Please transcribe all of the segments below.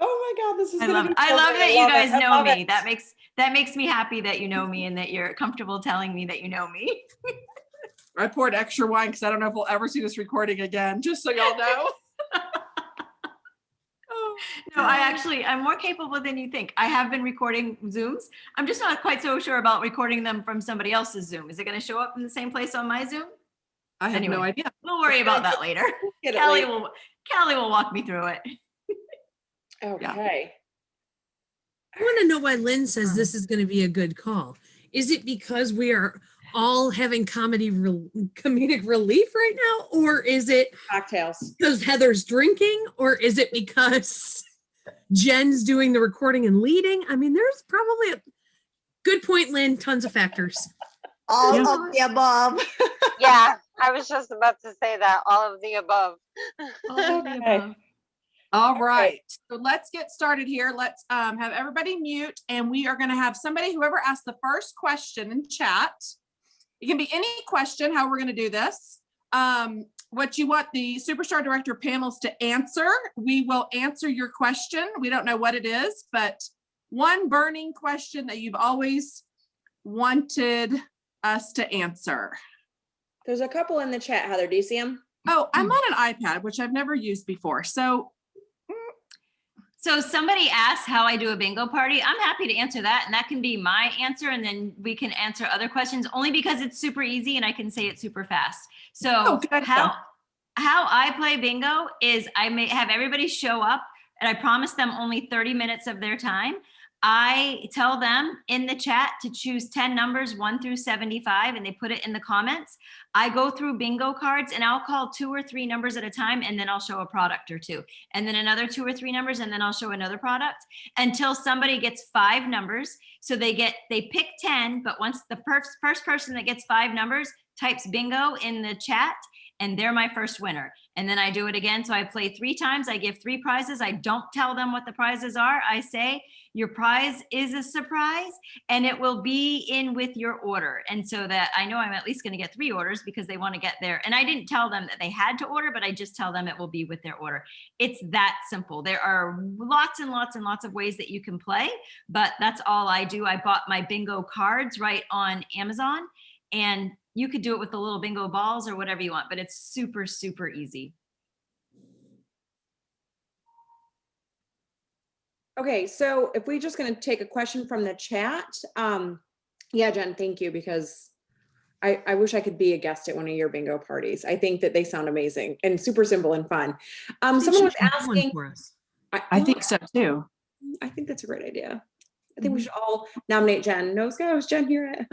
Oh my God, this is gonna be so I love great. that you guys I know love me. it. That makes me happy that you know me and that you're comfortable telling me that you know me. I poured extra wine because I don't know if we'll ever see this recording again, just so y'all know. No, I'm more capable than you think. I have been recording Zooms. I'm just not quite so sure about recording them from somebody else's Zoom. Is it going to show up in the same place on my Zoom? I have no idea. We'll worry about that later. Callie will walk me through it. Okay. I want to know why Lynn says this is going to be a good call. Is it because we are all having comedic relief right now? Or is it Cocktails because Heather's drinking? Or is it because Jen's doing the recording and leading? I mean, there's probably a good point, Lynn. Tons of factors. all of the above. Yeah, I was just about to say that. All of the above. All of the above. All right, so let's get started here. Let's have everybody mute, and we are going to have somebody, whoever asked the first question in chat. It can be any question, how we're going to do this. What you want the Superstar Director panels to answer, we will answer your question. We don't know what it is, but one burning question that you've always wanted us to answer. There's a couple in the chat, Heather. Do you see them? Oh, I'm on an iPad, which I've never used before. So somebody asked how I do a bingo party. I'm happy to answer that. And that can be my answer. And then we can answer other questions only because it's super easy and I can say it super fast. So how I play bingo is I may have everybody show up and I promise them only 30 minutes of their time. I tell them in the chat to choose 10 numbers, 1 through 75, and they put it in the comments. I go through bingo cards and I'll call 2 or 3 numbers at a time, and then I'll show a product or 2, and then another 2 or 3 numbers, and then I'll show another product until somebody gets 5 numbers. So they pick 10, but once the first person that gets 5 numbers types bingo in the chat, and they're my first winner. And then I do it again. So I play 3 times. I give 3 prizes. I don't tell them what the prizes are. I say, your prize is a surprise and it will be in with your order. And so that I know I'm at least going to get 3 orders because they want to get there. And I didn't tell them that they had to order, but I just tell them it will be with their order. It's that simple. There are lots and lots and lots of ways that you can play, but that's all I do. I bought my bingo cards right on Amazon, and you could do it with the little bingo balls or whatever you want, but it's super, super easy. Okay, so if we're just going to take a question from the chat. Yeah, Jen, thank you, because I wish I could be a guest at one of your bingo parties. I think that they sound amazing and super simple and fun. Someone was asking. For us. I think so too. I think that's a great idea. I think we should all nominate Jen. No goes, Jen, hear it.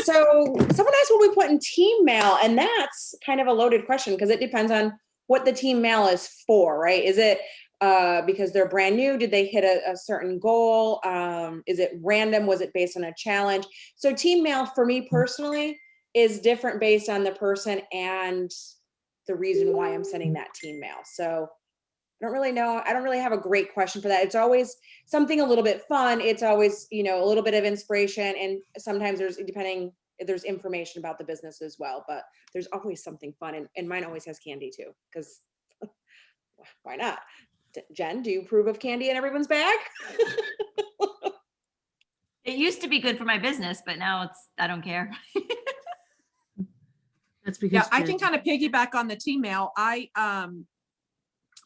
So someone asked what we put in team mail, and that's kind of a loaded question because it depends on what the team mail is for, right? Is it because they're brand new? Did they hit a certain goal? Is it random? Was it based on a challenge? So team mail for me personally is different based on the person and the reason why I'm sending that team mail. So I don't really know. I don't really have a great question for that. It's always something a little bit fun. It's always, a little bit of inspiration. And sometimes there's information about the business as well, but there's always something fun. And mine always has candy too, because why not? Jen, do you approve of candy in everyone's bag? It used to be good for my business, but now I don't care. That's because I can kind of piggyback on the team mail.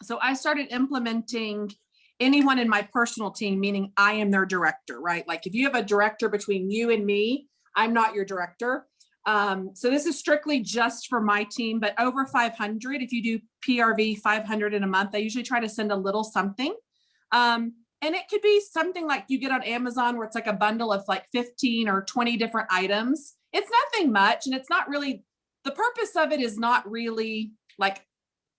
So I started implementing anyone in my personal team, meaning I am their director, right? Like if you have a director between you and me, I'm not your director. So this is strictly just for my team, but over 500, if you do PRV 500 in a month, I usually try to send a little something. And it could be something like you get on Amazon where it's like a bundle of like 15 or 20 different items. It's nothing much. And it's not really, the purpose of it is not really like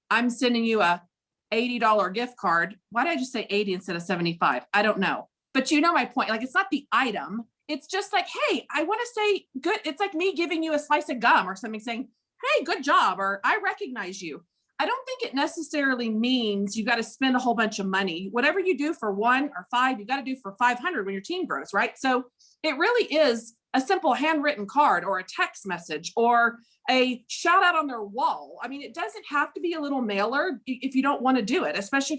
I'm sending you a $80 gift card. Why did I just say 80 instead of 75? I don't know. But you know my point. Like it's not the item. It's just like, hey, I want to say good. It's like me giving you a slice of gum or something saying, hey, good job. Or I recognize you. I don't think it necessarily means you got to spend a whole bunch of money. Whatever you do for 1 or 5, you got to do for 500 when your team grows, right? So it really is a simple handwritten card or a text message or a shout out on their wall. I mean, it doesn't have to be a little mailer if you don't want to do it, especially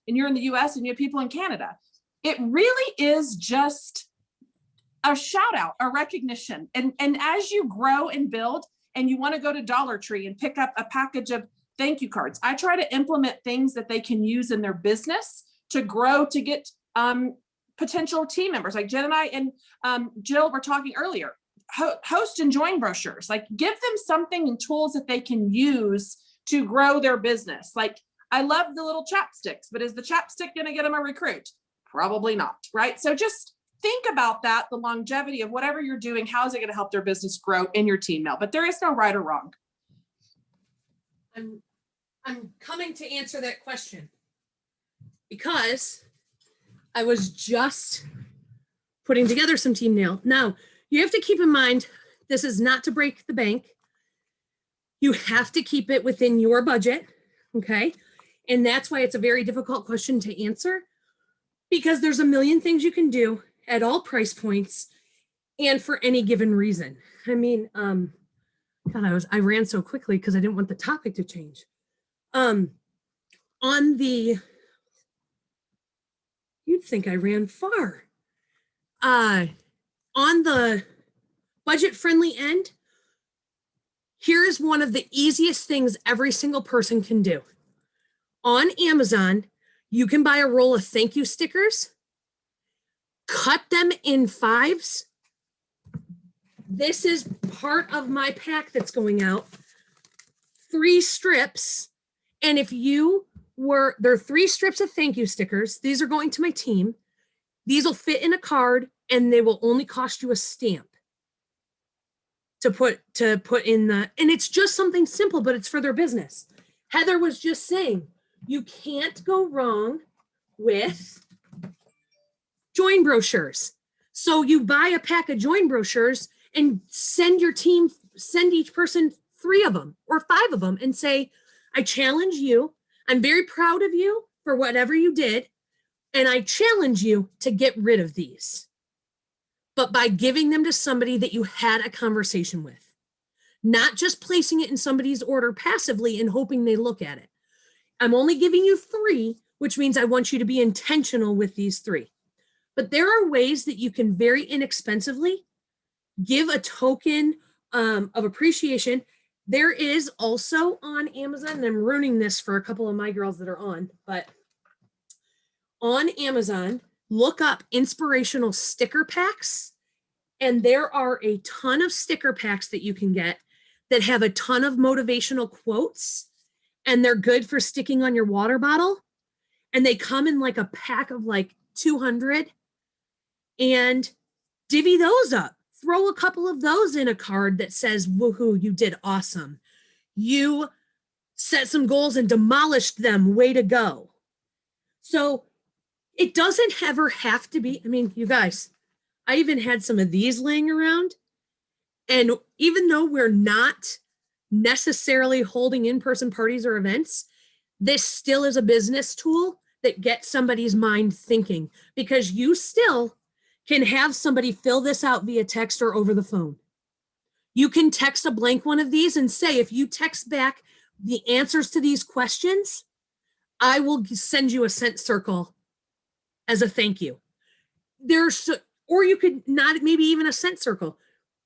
and you're in the US and you have people in Canada. It really is just a shout out, a recognition. And as you grow and build and you want to go to Dollar Tree and pick up a package of thank you cards, I try to implement things that they can use in their business to grow, to get potential team members. Like Jen and I and Jill were talking earlier, host and join brochures, like give them something and tools that they can use to grow their business. Like I love the little chapsticks, but is the chapstick going to get them a recruit? Probably not, right? So just think about that, the longevity of whatever you're doing, how is it going to help their business grow in your team mail? But there is no right or wrong. I'm coming to answer that question because I was just putting together some team mail. Now, you have to keep in mind, this is not to break the bank. You have to keep it within your budget, okay? And that's why it's a very difficult question to answer, because there's a million things you can do at all price points and for any given reason. I mean, God, I ran so quickly because I didn't want the topic to change. You'd think I ran far. On the budget-friendly end, here's one of the easiest things every single person can do. On Amazon, you can buy a roll of thank you stickers, cut them in 5s. This is part of my pack that's going out. 3 strips. And if there are 3 strips of thank you stickers. These are going to my team. These will fit in a card and they will only cost you a stamp to put in the, and it's just something simple, but it's for their business. Heather was just saying, you can't go wrong with join brochures. So you buy a pack of join brochures and send each person 3 of them or 5 of them and say, I challenge you. I'm very proud of you for whatever you did. And I challenge you to get rid of these. But by giving them to somebody that you had a conversation with, not just placing it in somebody's order passively and hoping they look at it. I'm only giving you 3, which means I want you to be intentional with these 3. But there are ways that you can very inexpensively give a token of appreciation. There is also on Amazon, and I'm ruining this for a couple of my girls that are on, but on Amazon, look up inspirational sticker packs. And there are a ton of sticker packs that you can get that have a ton of motivational quotes, and they're good for sticking on your water bottle. And they come in like a pack of like 200, and divvy those up. Throw a couple of those in a card that says, woohoo, you did awesome. You set some goals and demolished them. Way to go. So it doesn't ever have to be, I mean, you guys, I even had some of these laying around. And even though we're not necessarily holding in-person parties or events, this still is a business tool that gets somebody's mind thinking, because you still can have somebody fill this out via text or over the phone. You can text a blank one of these and say, if you text back the answers to these questions, I will send you a scent circle as a thank you. Or you could not, maybe even a scent circle.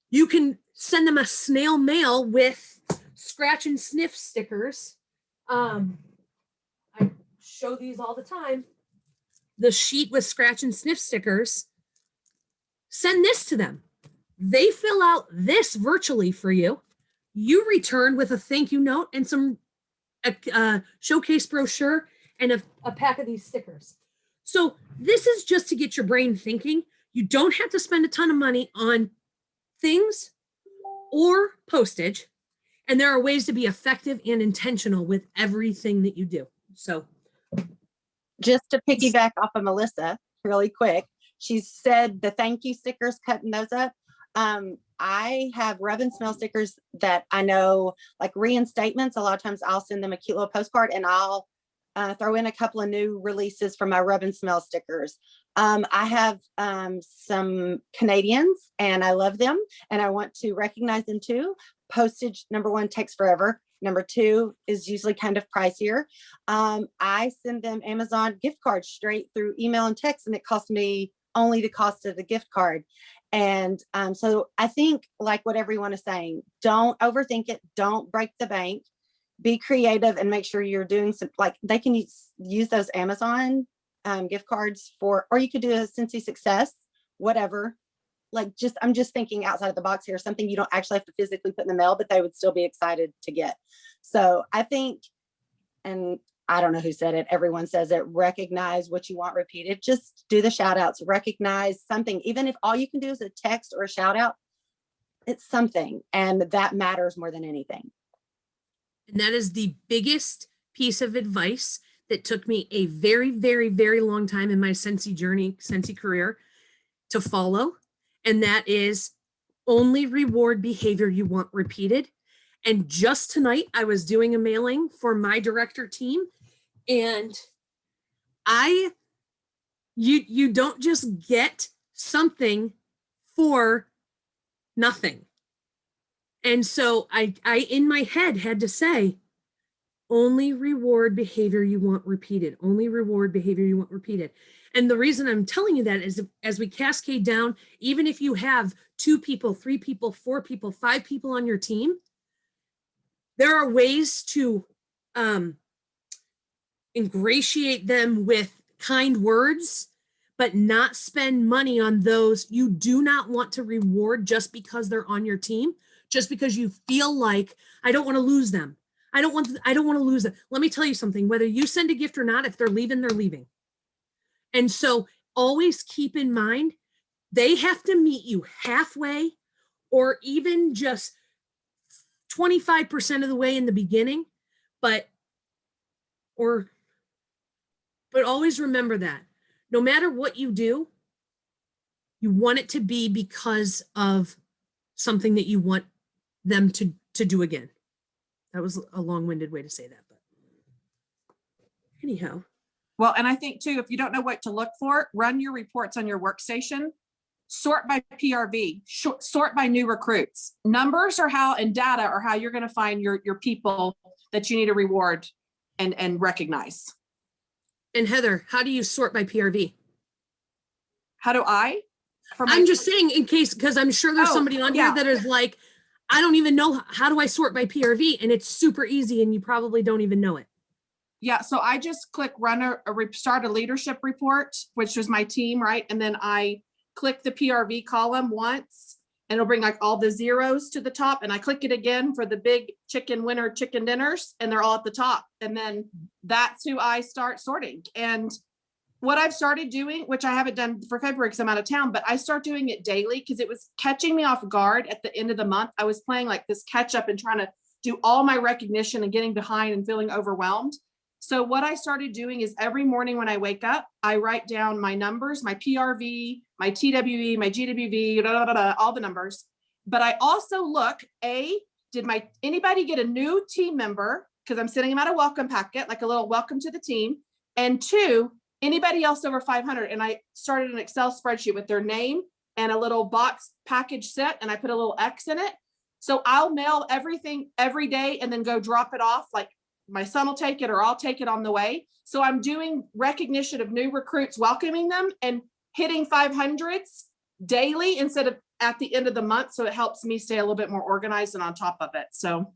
You can send them a snail mail with scratch and sniff stickers. I show these all the time. The sheet with scratch and sniff stickers. Send this to them. They fill out this virtually for you. You return with a thank you note and some showcase brochure and a pack of these stickers. So this is just to get your brain thinking. You don't have to spend a ton of money on things or postage. And there are ways to be effective and intentional with everything that you do. So just to piggyback off of Melissa really quick, she said the thank you stickers, cutting those up. I have rub and smell stickers that I know, like reinstatements. A lot of times I'll send them a cute little postcard, and I'll throw in a couple of new releases from my rub and smell stickers. I have some Canadians, and I love them, and I want to recognize them too. Postage, number one, takes forever. Number two is usually kind of pricier. I send them Amazon gift cards straight through email and text, and it costs me only the cost of the gift card. And so I think, like what everyone is saying, don't overthink it. Don't break the bank. Be creative and make sure you're doing some, like they can use those Amazon gift cards for, or you could do a Scentsy Success, whatever. Like I'm just thinking outside of the box here, something you don't actually have to physically put in the mail, but they would still be excited to get. So I think, and I don't know who said it, everyone says it, recognize what you want repeated. Just do the shout outs, recognize something. Even if all you can do is a text or a shout out, it's something. And that matters more than anything. And that is the biggest piece of advice that took me a very, very, very long time in my Scentsy journey, Scentsy career to follow. And that is only reward behavior you want repeated. And just tonight, I was doing a mailing for my director team, and you don't just get something for nothing. And so I in my head had to say, only reward behavior you want repeated. Only reward behavior you want repeated. And the reason I'm telling you that is as we cascade down, even if you have 2 people, 3 people, 4 people, 5 people on your team, there are ways to ingratiate them with kind words, but not spend money on those you do not want to reward just because they're on your team, just because you feel like, I don't want to lose them. I don't want to lose them. Let me tell you something, whether you send a gift or not, if they're leaving, they're leaving. And so always keep in mind, they have to meet you halfway or even just 25% of the way in the beginning, but always remember that no matter what you do, you want it to be because of something that you want them to do again. That was a long-winded way to say that, but anyhow. Well, and I think too, if you don't know what to look for, run your reports on your workstation, sort by PRV, sort by new recruits. Numbers are how, and data are how you're going to find your people that you need to reward and recognize. And Heather, how do you sort by PRV? How do I? I'm just saying in case, because I'm sure there's somebody on here that is like, I don't even know, how do I sort by PRV? And it's super easy and you probably don't even know it. Yeah, so I just click run start a leadership report, which was my team, right? And then I click the PRV column once and it'll bring like all the zeros to the top, and I click it again for the big chicken winner chicken dinners, and they're all at the top. And then that's who I start sorting. And what I've started doing, which I haven't done for February because I'm out of town, but I start doing it daily because it was catching me off guard at the end of the month. I was playing like this catch up and trying to do all my recognition and getting behind and feeling overwhelmed. So what I started doing is every morning when I wake up, I write down my numbers, my PRV, my TWV, my GWV, all the numbers. But I also look, did anybody get a new team member? Because I'm sending them out a welcome packet, like a little welcome to the team. And 2, anybody else over 500? And I started an Excel spreadsheet with their name and a little box package set, and I put a little X in it. So I'll mail everything every day and then go drop it off. Like my son will take it or I'll take it on the way. So I'm doing recognition of new recruits, welcoming them and hitting 500s daily instead of at the end of the month. So it helps me stay a little bit more organized and on top of it. So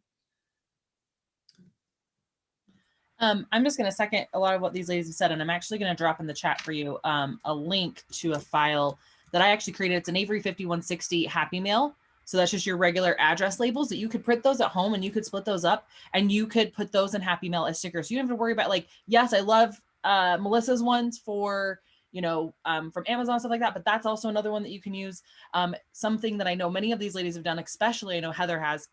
I'm just going to second a lot of what these ladies have said, and I'm actually going to drop in the chat for you a link to a file that I actually created. It's an Avery 5160 Happy Mail. So that's just your regular address labels that you could print those at home, and you could split those up and you could put those in Happy Mail as stickers. You don't have to worry about, like, yes, I love Melissa's ones for, from Amazon, stuff like that, but that's also another one that you can use. Something that I know many of these ladies have done, especially I know Heather has,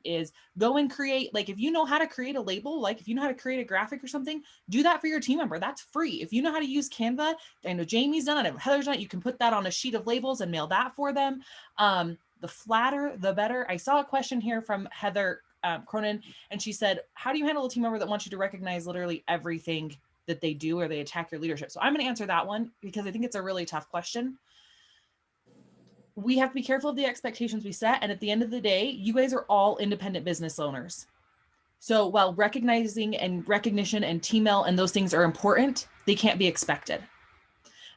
is go and create, like, if you know how to create a label, like if you know how to create a graphic or something, do that for your team member. That's free. If you know how to use Canva, I know Jamie's done it, Heather's done it, you can put that on a sheet of labels and mail that for them. The flatter, the better. I saw a question here from Heather Cronin, and she said, how do you handle a team member that wants you to recognize literally everything that they do or they attack your leadership? So I'm going to answer that one because I think it's a really tough question. We have to be careful of the expectations we set. And at the end of the day, you guys are all independent business owners. So while recognizing and recognition and team mail and those things are important, they can't be expected.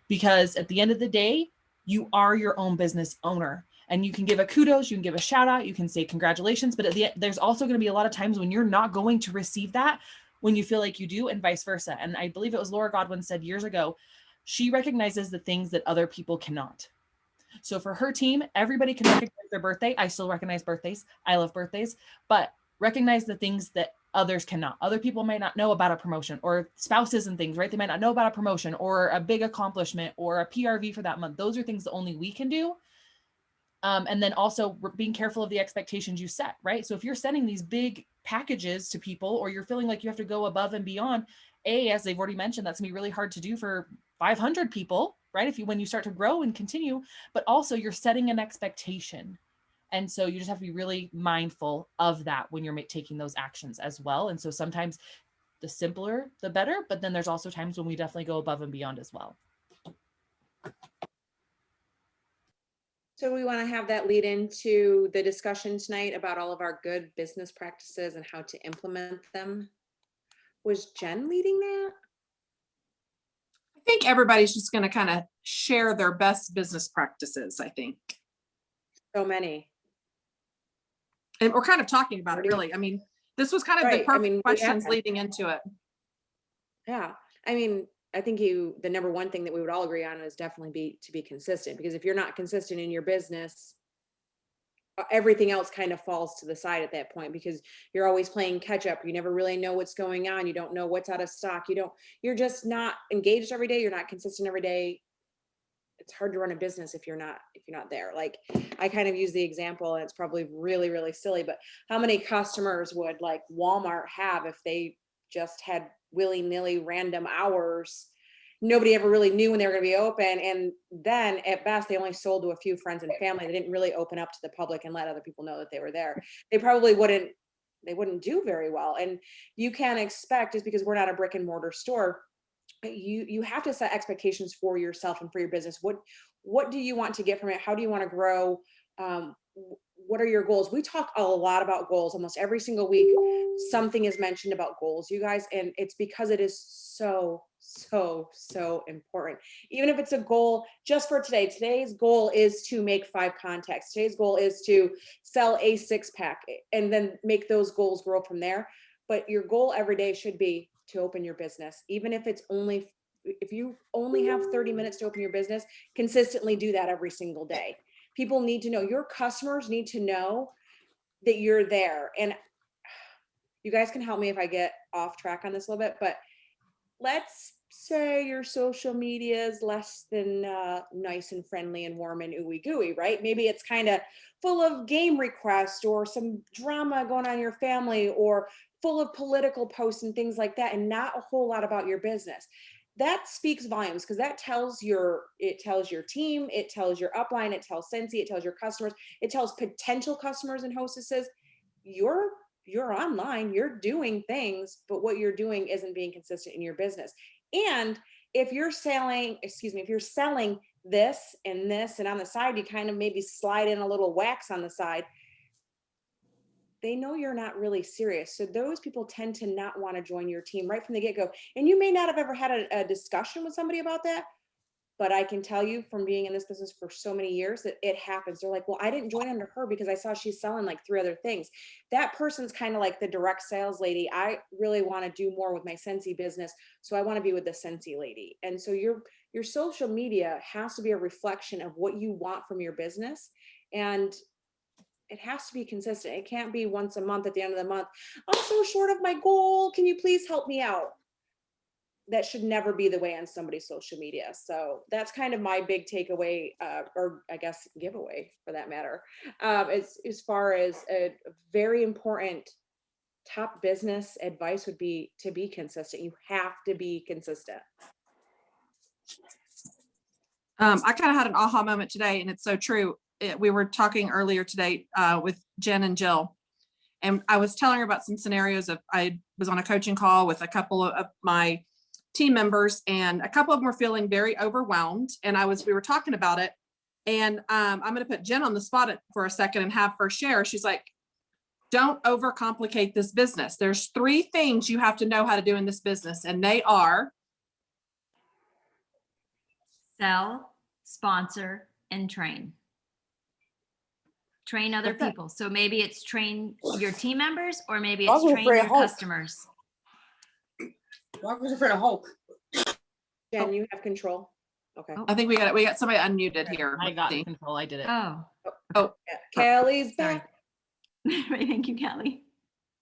Because at the end of the day, you are your own business owner. And you can give a kudos, you can give a shout out, you can say congratulations, but at the end, there's also going to be a lot of times when you're not going to receive that when you feel like you do, and vice versa. And I believe it was Laura Godwin said years ago, she recognizes the things that other people cannot. So for her team, everybody can recognize their birthday. I still recognize birthdays. I love birthdays, but recognize the things that others cannot. Other people might not know about a promotion, or spouses and things, right? They might not know about a promotion or a big accomplishment or a PRV for that month. Those are things that only we can do. And then also being careful of the expectations you set, right? So if you're sending these big packages to people, or you're feeling like you have to go above and beyond, as they've already mentioned, that's gonna be really hard to do for 500 people, right? When you start to grow and continue, but also you're setting an expectation. And so you just have to be really mindful of that when you're taking those actions as well. And so sometimes the simpler, the better, but then there's also times when we definitely go above and beyond as well. So we want to have that lead into the discussion tonight about all of our good business practices and how to implement them. Was Jen leading that? I think everybody's just going to kind of share their best business practices, I think. So many. And we're kind of talking about it, really. I mean, this was kind of the perfect questions leading into it. Yeah. I mean, I think the number one thing that we would all agree on is definitely to be consistent, because if you're not consistent in your business, everything else kind of falls to the side at that point, because you're always playing catch up. You never really know what's going on. You don't know what's out of stock. You're just not engaged every day. You're not consistent every day. It's hard to run a business if you're not there. Like, I kind of use the example, and it's probably really, really silly, but how many customers would like Walmart have if they just had willy-nilly random hours? Nobody ever really knew when they were going to be open. And then at best, they only sold to a few friends and family. They didn't really open up to the public and let other people know that they were there. They probably wouldn't do very well. And you can't expect, just because we're not a brick and mortar store, you have to set expectations for yourself and for your business. What do you want to get from it? How do you want to grow? What are your goals? We talk a lot about goals almost every single week. Something is mentioned about goals, you guys, and it's because it is so important. Even if it's a goal just for today, today's goal is to make 5 contacts. Today's goal is to sell a 6-pack, and then make those goals grow from there. But your goal every day should be to open your business. Even if if you only have 30 minutes to open your business, consistently do that every single day. People need to know, your customers need to know that you're there. And you guys can help me if I get off track on this a little bit, but let's say your social media is less than nice and friendly and warm and ooey gooey, right? Maybe it's kind of full of game requests or some drama going on in your family, or full of political posts and things like that, and not a whole lot about your business. That speaks volumes, because that tells your team, it tells your upline, it tells Scentsy, it tells your customers, it tells potential customers and hostesses, you're online, you're doing things, but what you're doing isn't being consistent in your business. And if you're selling this and this, and on the side, you kind of maybe slide in a little wax on the side, they know you're not really serious. So those people tend to not want to join your team right from the get-go. And you may not have ever had a discussion with somebody about that, but I can tell you from being in this business for so many years that it happens. They're like, well, I didn't join under her because I saw she's selling like 3 other things. That person's kind of like the direct sales lady. I really want to do more with my Scentsy business, so I want to be with the Scentsy lady. And so your social media has to be a reflection of what you want from your business. And it has to be consistent. It can't be once a month at the end of the month, I'm so short of my goal, can you please help me out? That should never be the way on somebody's social media. So that's kind of my big takeaway, or I guess giveaway for that matter. As far as a very important top business advice would be to be consistent. You have to be consistent. I kind of had an aha moment today, and it's so true. We were talking earlier today with Jen and Jill, and I was telling her about some scenarios I was on a coaching call with a couple of my team members, and a couple of them were feeling very overwhelmed, and we were talking about it, and I'm going to put Jen on the spot for a second and have her share. She's like, don't overcomplicate this business. There's 3 things you have to know how to do in this business, and they are Sell, sponsor, and train. Train other That's it. people. So maybe it's train your team members, or maybe I it's was train afraid your of Hulk. customers. I was afraid of Hulk. Jen, you have control. Okay. Oh. I think we got somebody unmuted here. I Let's got see. control. I did it. Oh, Yeah. Kelly's sorry. back. Right, thank you, Kelly.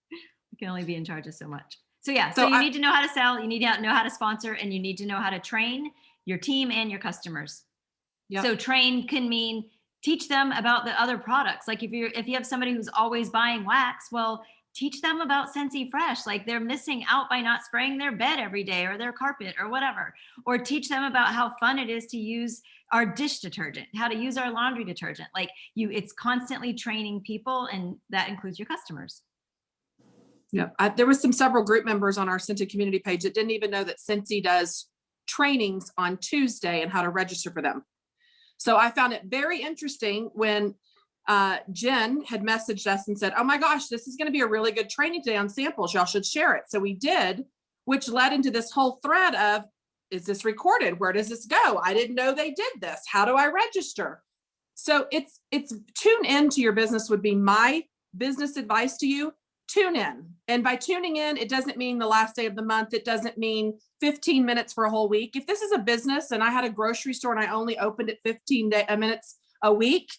You can only be in charge of so much. So yeah, So so you I- need to know how to sell, you need to know how to sponsor, and you need to know how to train your team and your customers. Yep. So train can mean teach them about the other products. Like if you have somebody who's always buying wax, well, teach them about Scentsy Fresh. Like they're missing out by not spraying their bed every day or their carpet or whatever. Or teach them about how fun it is to use our dish detergent, how to use our laundry detergent. Like it's constantly training people, and that includes your customers. Yeah, there was several group members on our Scentsy community page that didn't even know that Scentsy does trainings on Tuesday and how to register for them. So I found it very interesting when Jen had messaged us and said, oh my gosh, this is going to be a really good training today on samples. Y'all should share it. So we did, which led into this whole thread of, is this recorded? Where does this go? I didn't know they did this. How do I register? So it's tune into your business would be my business advice to you. Tune in. And by tuning in, it doesn't mean the last day of the month. It doesn't mean 15 minutes for a whole week. If this is a business and I had a grocery store and I only opened it 15 minutes a week,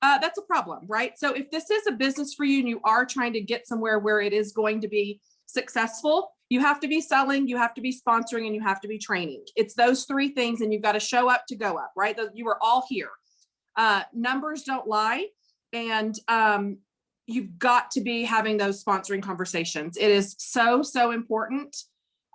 that's a problem, right? So if this is a business for you and you are trying to get somewhere where it is going to be successful, you have to be selling, you have to be sponsoring, and you have to be training. It's those 3 things, and you've got to show up to go up, right? You are all here. Numbers don't lie. And you've got to be having those sponsoring conversations. It is so, so important.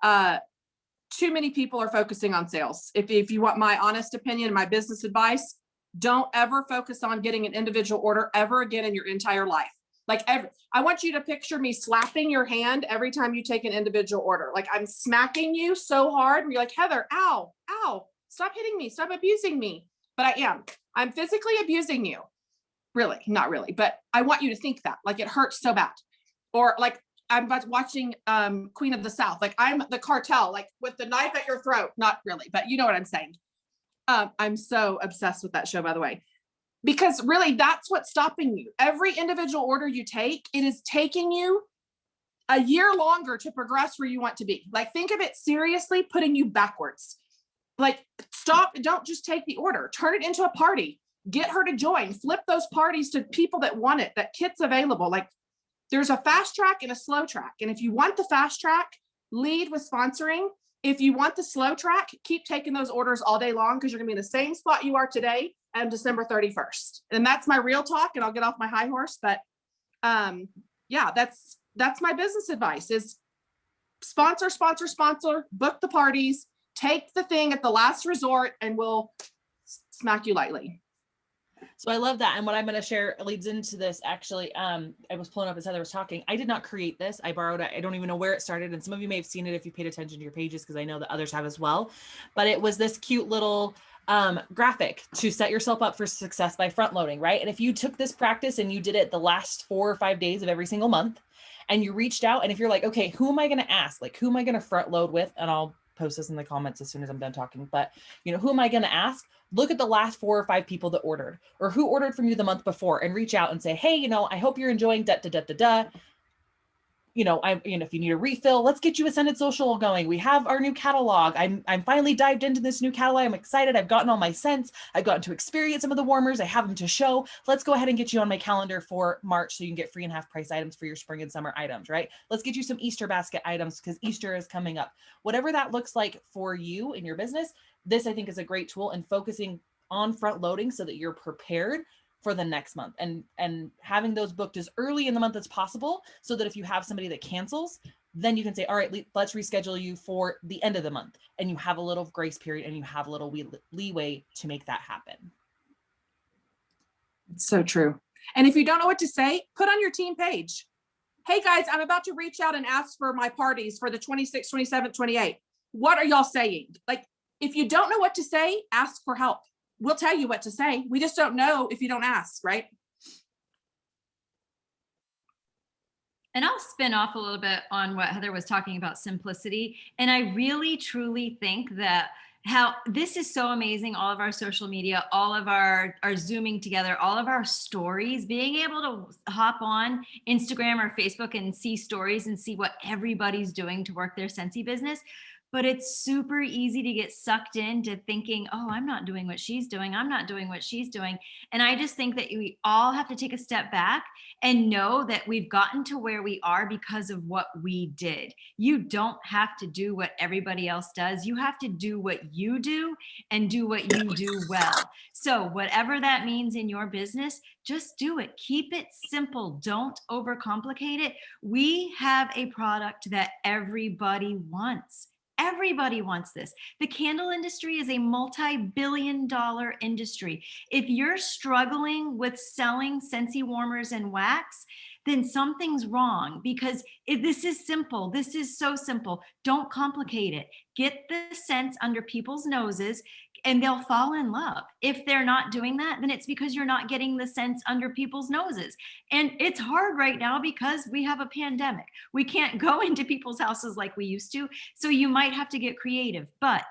Too many people are focusing on sales. If you want my honest opinion, my business advice, don't ever focus on getting an individual order ever again in your entire life. Like I want you to picture me slapping your hand every time you take an individual order. Like I'm smacking you so hard where you're like, Heather, ow, ow, stop hitting me, stop abusing me. But I'm physically abusing you. Really, not really, but I want you to think that, like it hurts so bad. Or like I'm watching Queen of the South, like I'm the cartel, like with the knife at your throat. Not really, but you know what I'm saying. I'm so obsessed with that show, by the way, because really that's what's stopping you. Every individual order you take, it is taking you a year longer to progress where you want to be. Like think of it seriously, putting you backwards. Like stop, don't just take the order, turn it into a party. Get her to join, flip those parties to people that want it, that kit's available. Like there's a fast track and a slow track. And if you want the fast track, lead with sponsoring. If you want the slow track, keep taking those orders all day long, because you're gonna be in the same spot you are today on December 31st. And that's my real talk, and I'll get off my high horse. But yeah, that's my business advice is sponsor, sponsor, sponsor, book the parties, take the thing at the last resort, and we'll smack you lightly. So I love that. And what I'm going to share leads into this. Actually, I was pulling up as Heather was talking. I did not create this. I borrowed it. I don't even know where it started. And some of you may have seen it if you paid attention to your pages, because I know that others have as well. But it was this cute little graphic to set yourself up for success by front loading, right? And if you took this practice and you did it the last 4 or 5 days of every single month, and you reached out, and if you're like, okay, who am I going to ask? Like, who am I going to front load with? And I'll post this in the comments as soon as I'm done talking. But who am I going to ask? Look at the last 4 or 5 people that ordered, or who ordered from you the month before, and reach out and say, hey, I hope you're enjoying if you need a refill, let's get you a Scented Social going. We have our new catalog. I'm finally dived into this new catalog. I'm excited. I've gotten all my scents. I've gotten to experience some of the warmers. I have them to show. Let's go ahead and get you on my calendar for March so you can get free and half price items for your spring and summer items, right? Let's get you some Easter basket items because Easter is coming up. Whatever that looks like for you in your business, this I think is a great tool in focusing on front loading so that you're prepared for the next month, and having those booked as early in the month as possible, so that if you have somebody that cancels, then you can say, all right, let's reschedule you for the end of the month, and you have a little grace period and you have a little leeway to make that happen. It's so true. And if you don't know what to say, put on your team page, hey guys, I'm about to reach out and ask for my parties for the 26th, 27th, 28th. What are y'all saying? Like, if you don't know what to say, ask for help. We'll tell you what to say. We just don't know if you don't ask, right? And I'll spin off a little bit on what Heather was talking about, simplicity. And I really, truly think that how this is so amazing. All of our social media, all of our Zooming together, all of our stories, being able to hop on Instagram or Facebook and see stories and see what everybody's doing to work their Scentsy business. But it's super easy to get sucked into thinking, oh, I'm not doing what she's doing. I'm not doing what she's doing. And I just think that we all have to take a step back and know that we've gotten to where we are because of what we did. You don't have to do what everybody else does. You have to do what you do and do what you do well. So whatever that means in your business, just do it. Keep it simple. Don't overcomplicate it. We have a product that everybody wants. Everybody wants this. The candle industry is a multi-billion-dollar industry. If you're struggling with selling Scentsy warmers and wax, then something's wrong, because this is simple. This is so simple. Don't complicate it. Get the scents under people's noses and they'll fall in love. If they're not doing that, then it's because you're not getting the scents under people's noses. And it's hard right now because we have a pandemic. We can't go into people's houses like we used to. So you might have to get creative, but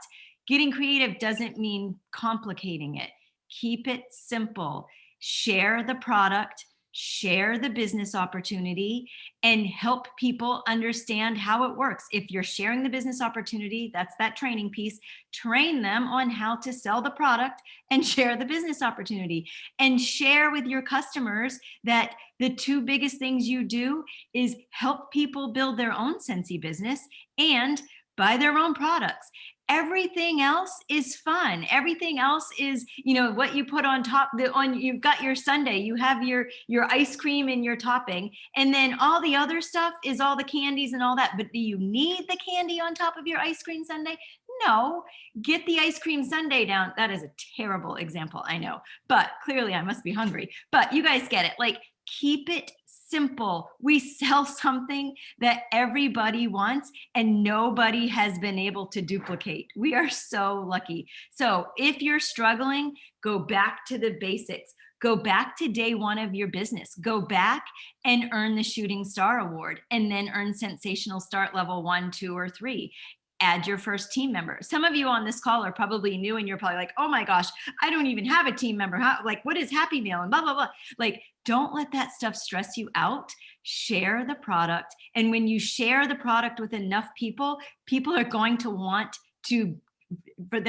getting creative doesn't mean complicating it. Keep it simple. Share the product, share the business opportunity, and help people understand how it works. If you're sharing the business opportunity, that's that training piece. Train them on how to sell the product and share the business opportunity, and share with your customers that the two biggest things you do is help people build their own Scentsy business and buy their own products. Everything else is fun. Everything else is, what you put on top. You've got your sundae, you have your ice cream and your topping, and then all the other stuff is all the candies and all that. But do you need the candy on top of your ice cream sundae? No. Get the ice cream sundae down. That is a terrible example, I know, but clearly I must be hungry. But you guys get it. Like, keep it simple. We sell something that everybody wants and nobody has been able to duplicate. We are so lucky. So if you're struggling, go back to the basics. Go back to day one of your business. Go back and earn the Shooting Star Award, and then earn Sensational Start level 1, 2, or 3. Add your first team member. Some of you on this call are probably new and you're probably like, oh my gosh, I don't even have a team member. What is Happy Meal and blah, blah, blah. Like, don't let that stuff stress you out. Share the product. And when you share the product with enough people, people are going to want to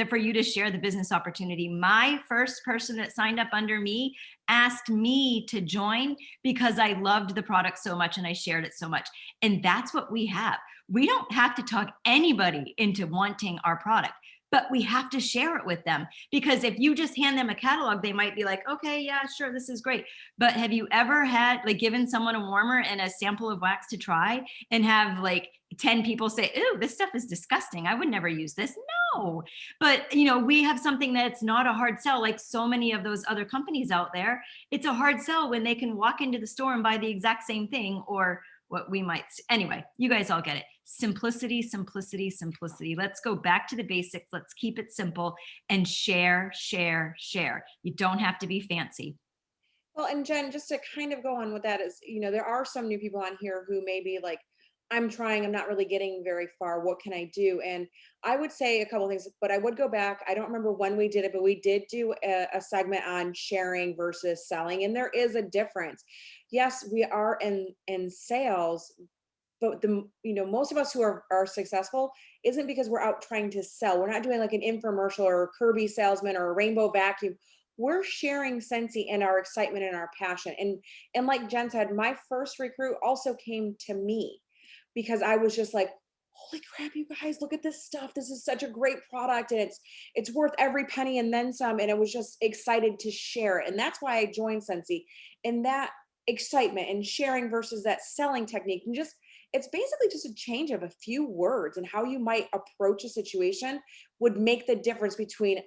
for you to share the business opportunity. My first person that signed up under me asked me to join because I loved the product so much and I shared it so much. And that's what we have. We don't have to talk anybody into wanting our product, but we have to share it with them, because if you just hand them a catalog, they might be like, okay, yeah, sure, this is great. But have you ever given someone a warmer and a sample of wax to try and have 10 people say, ooh, this stuff is disgusting, I would never use this? No. But we have something that's not a hard sell, like so many of those other companies out there. It's a hard sell when they can walk into the store and buy the exact same thing, or what we might. Anyway, you guys all get it. Simplicity, simplicity, simplicity. Let's go back to the basics. Let's keep it simple and share, share, share. You don't have to be fancy. Well, and Jen, just to kind of go on with that is, there are some new people on here who may be like, I'm trying, I'm not really getting very far. What can I do? And I would say a couple of things, but I would go back. I don't remember when we did it, but we did do a segment on sharing versus selling. And there is a difference. Yes, we are in sales, but most of us who are successful isn't because we're out trying to sell. We're not doing like an infomercial or a Kirby salesman or a rainbow vacuum. We're sharing Scentsy and our excitement and our passion. And like Jen said, my first recruit also came to me because I was just like, holy crap, you guys, look at this stuff. This is such a great product and it's worth every penny and then some. And I was just excited to share it. And that's why I joined Scentsy. And that excitement and sharing versus that selling technique, and it's basically just a change of a few words, and how you might approach a situation would make the difference between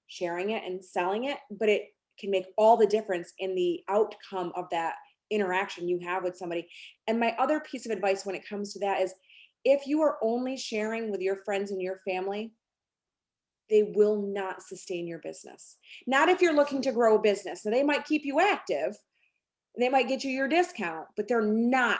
sharing it and selling it. But it can make all the difference in the outcome of that interaction you have with somebody. And my other piece of advice when it comes to that is, if you are only sharing with your friends and your family, they will not sustain your business. Not if you're looking to grow a business. So they might keep you active, they might get you your discount, but they're not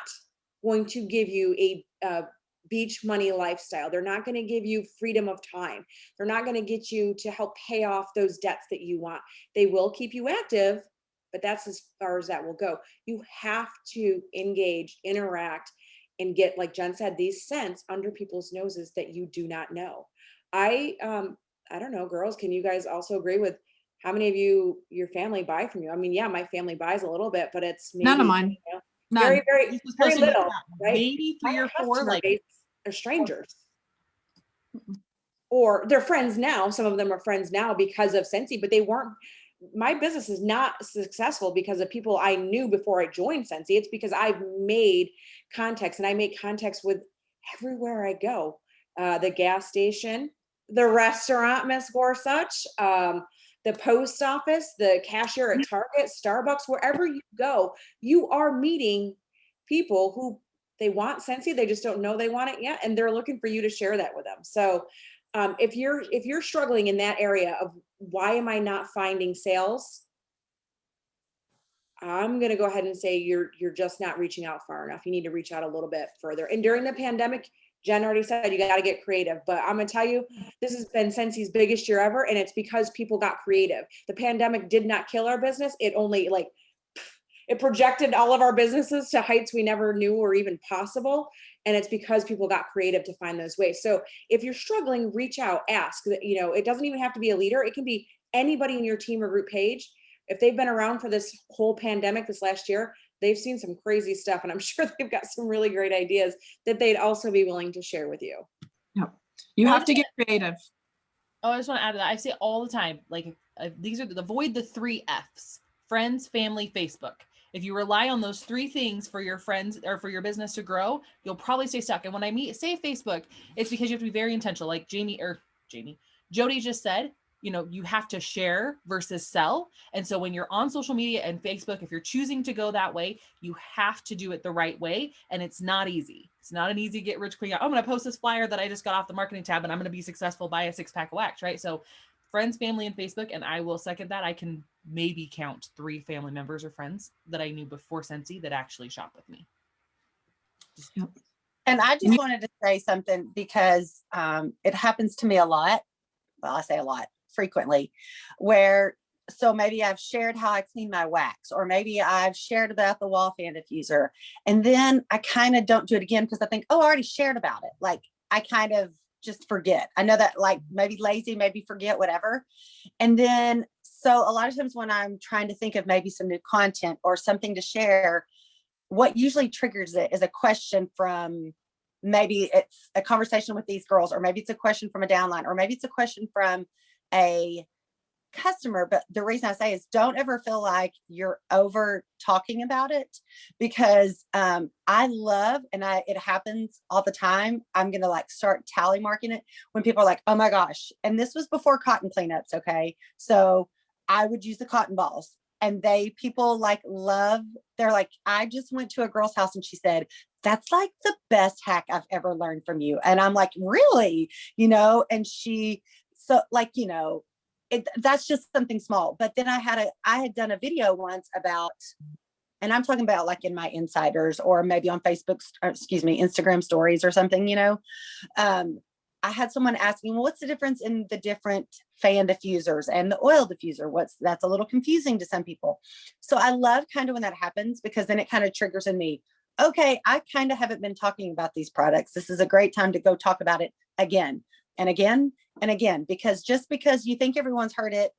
going to give you a beach money lifestyle. They're not going to give you freedom of time. They're not going to get you to help pay off those debts that you want. They will keep you active, but that's as far as that will go. You have to engage, interact, and get, like Jen said, these scents under people's noses that you do not know. I don't know, girls, can you guys also agree with how many of your family buy from you? I mean, yeah, my family buys a little bit, but it's maybe, None of mine. you know, None. very, very, This was very posted in the little, chat. right? Maybe 3 My or 4, customer like base are strangers. Or they're friends now. Some of them are friends now because of Scentsy, but they weren't. My business is not successful because of people I knew before I joined Scentsy. It's because I've made contacts, and I make contacts with everywhere I go. The gas station, the restaurant, Miss Gorsuch, the post office, the cashier at Target, Starbucks, wherever you go, you are meeting people who they want Scentsy, they just don't know they want it yet, and they're looking for you to share that with them. So if you're struggling in that area of why am I not finding sales, I'm going to go ahead and say you're just not reaching out far enough. You need to reach out a little bit further. And during the pandemic, Jen already said you got to get creative, but I'm going to tell you, this has been Scentsy's biggest year ever, and it's because people got creative. The pandemic did not kill our business. It only it projected all of our businesses to heights we never knew were even possible. And it's because people got creative to find those ways. So if you're struggling, reach out, ask. You know, it doesn't even have to be a leader. It can be anybody in your team or group page. If they've been around for this whole pandemic this last year, they've seen some crazy stuff. And I'm sure they've got some really great ideas that they'd also be willing to share with you. Yep. You have to get creative. Oh, I just want to add to that. I say all the time, like these are avoid the 3 F's: friends, family, Facebook. If you rely on those 3 things for your friends or for your business to grow, you'll probably stay stuck. And when I say Facebook, it's because you have to be very intentional. Like Jody just said, you know, you have to share versus sell. And so when you're on social media and Facebook, if you're choosing to go that way, you have to do it the right way. And it's not easy. It's not an easy get rich quick. I'm going to post this flyer that I just got off the marketing tab and I'm going to be successful, buy a 6-pack of wax, right? So friends, family, and Facebook. And I will second that. I can maybe count 3 family members or friends that I knew before Scentsy that actually shop with me. Yep. And I just wanted to say something because it happens to me a lot. Well, I say a lot, frequently, where so maybe I've shared how I clean my wax, or maybe I've shared about the wall fan diffuser, and then I kind of don't do it again because I think, oh, I already shared about it. Like I kind of just forget. I know that, like, maybe lazy, maybe forget, whatever. And then so a lot of times when I'm trying to think of maybe some new content or something to share, what usually triggers it is a question from, maybe it's a conversation with these girls, or maybe it's a question from a downline, or maybe it's a question from a customer. But the reason I say is don't ever feel like you're over talking about it, because I love, and it happens all the time, I'm going to like start tally marking it when people are like, oh my gosh. And this was before cotton cleanups. Okay. So I would use the cotton balls, and people like love, they're like, I just went to a girl's house and she said, that's like the best hack I've ever learned from you. And I'm like, really? You know, and so like, you know, that's just something small. But then I had done a video once about, and I'm talking about like in my insiders, or maybe on Facebook, Instagram stories or something, you know, I had someone asking, well, what's the difference in the different fan diffusers and the oil diffuser? That's a little confusing to some people. So I love kind of when that happens, because then it kind of triggers in me, okay, I kind of haven't been talking about these products. This is a great time to go talk about it again and again and again, because just because you think everyone's heard it,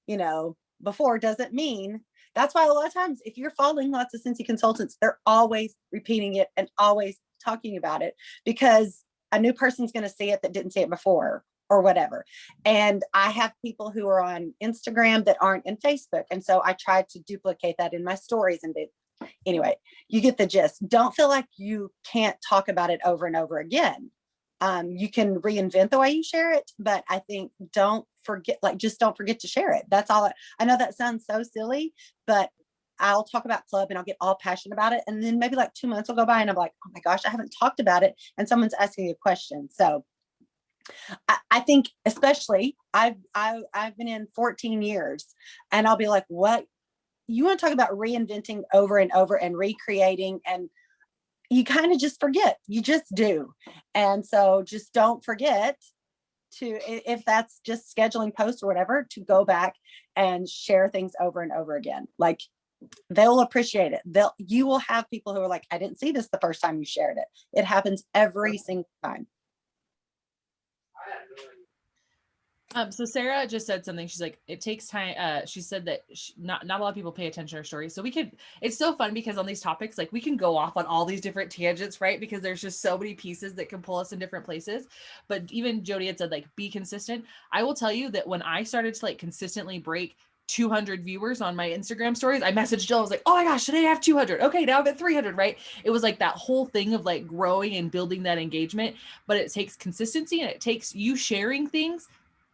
you know, before, doesn't mean. That's why a lot of times, if you're following lots of Scentsy consultants, they're always repeating it and always talking about it, because a new person's going to see it that didn't see it before, or whatever. And I have people who are on Instagram that aren't in Facebook. And so I tried to duplicate that in my stories, and anyway, you get the gist. Don't feel like you can't talk about it over and over again. You can reinvent the way you share it, but I think just don't forget to share it. That's all. I know that sounds so silly, but I'll talk about club and I'll get all passionate about it. And then maybe like 2 months will go by and I'm like, oh my gosh, I haven't talked about it. And someone's asking a question. So I think especially I've been in 14 years, and I'll be like, what? You want to talk about reinventing over and over and recreating, and you kind of just forget. You just do. And so just don't forget to, if that's just scheduling posts or whatever, to go back and share things over and over again. Like, they'll appreciate it. You will have people who are like, I didn't see this the first time you shared it. It happens every single time. So Sarah just said something. She's like, it takes time. She said that not a lot of people pay attention to her stories. So it's so fun because on these topics, like we can go off on all these different tangents, right? Because there's just so many pieces that can pull us in different places. But even Jody had said, like, be consistent. I will tell you that when I started to like consistently break 200 viewers on my Instagram stories, I messaged Jill. I was like, oh my gosh, today I have 200. Okay, now I'm at 300, right? It was like that whole thing of like growing and building that engagement, but it takes consistency and it takes you sharing things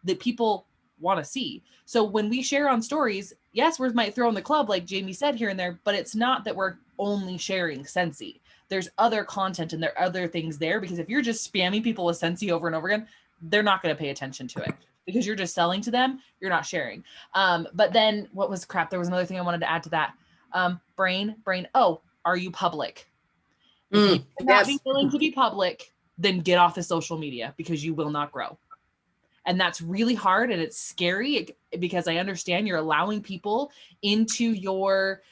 that people want to see. So when we share on stories, yes, we might throw in the club, like Jamie said, here and there, but it's not that we're only sharing Scentsy. There's other content and there are other things there, because if you're just spamming people with Scentsy over and over again, they're not going to pay attention to it because you're just selling to them. You're not sharing. But then what was crap? There was another thing I wanted to add to that. Brain. Oh, are you public? If you're not being willing to be public, then get off the social media because you will not grow. And that's really hard and it's scary because I understand you're allowing people into your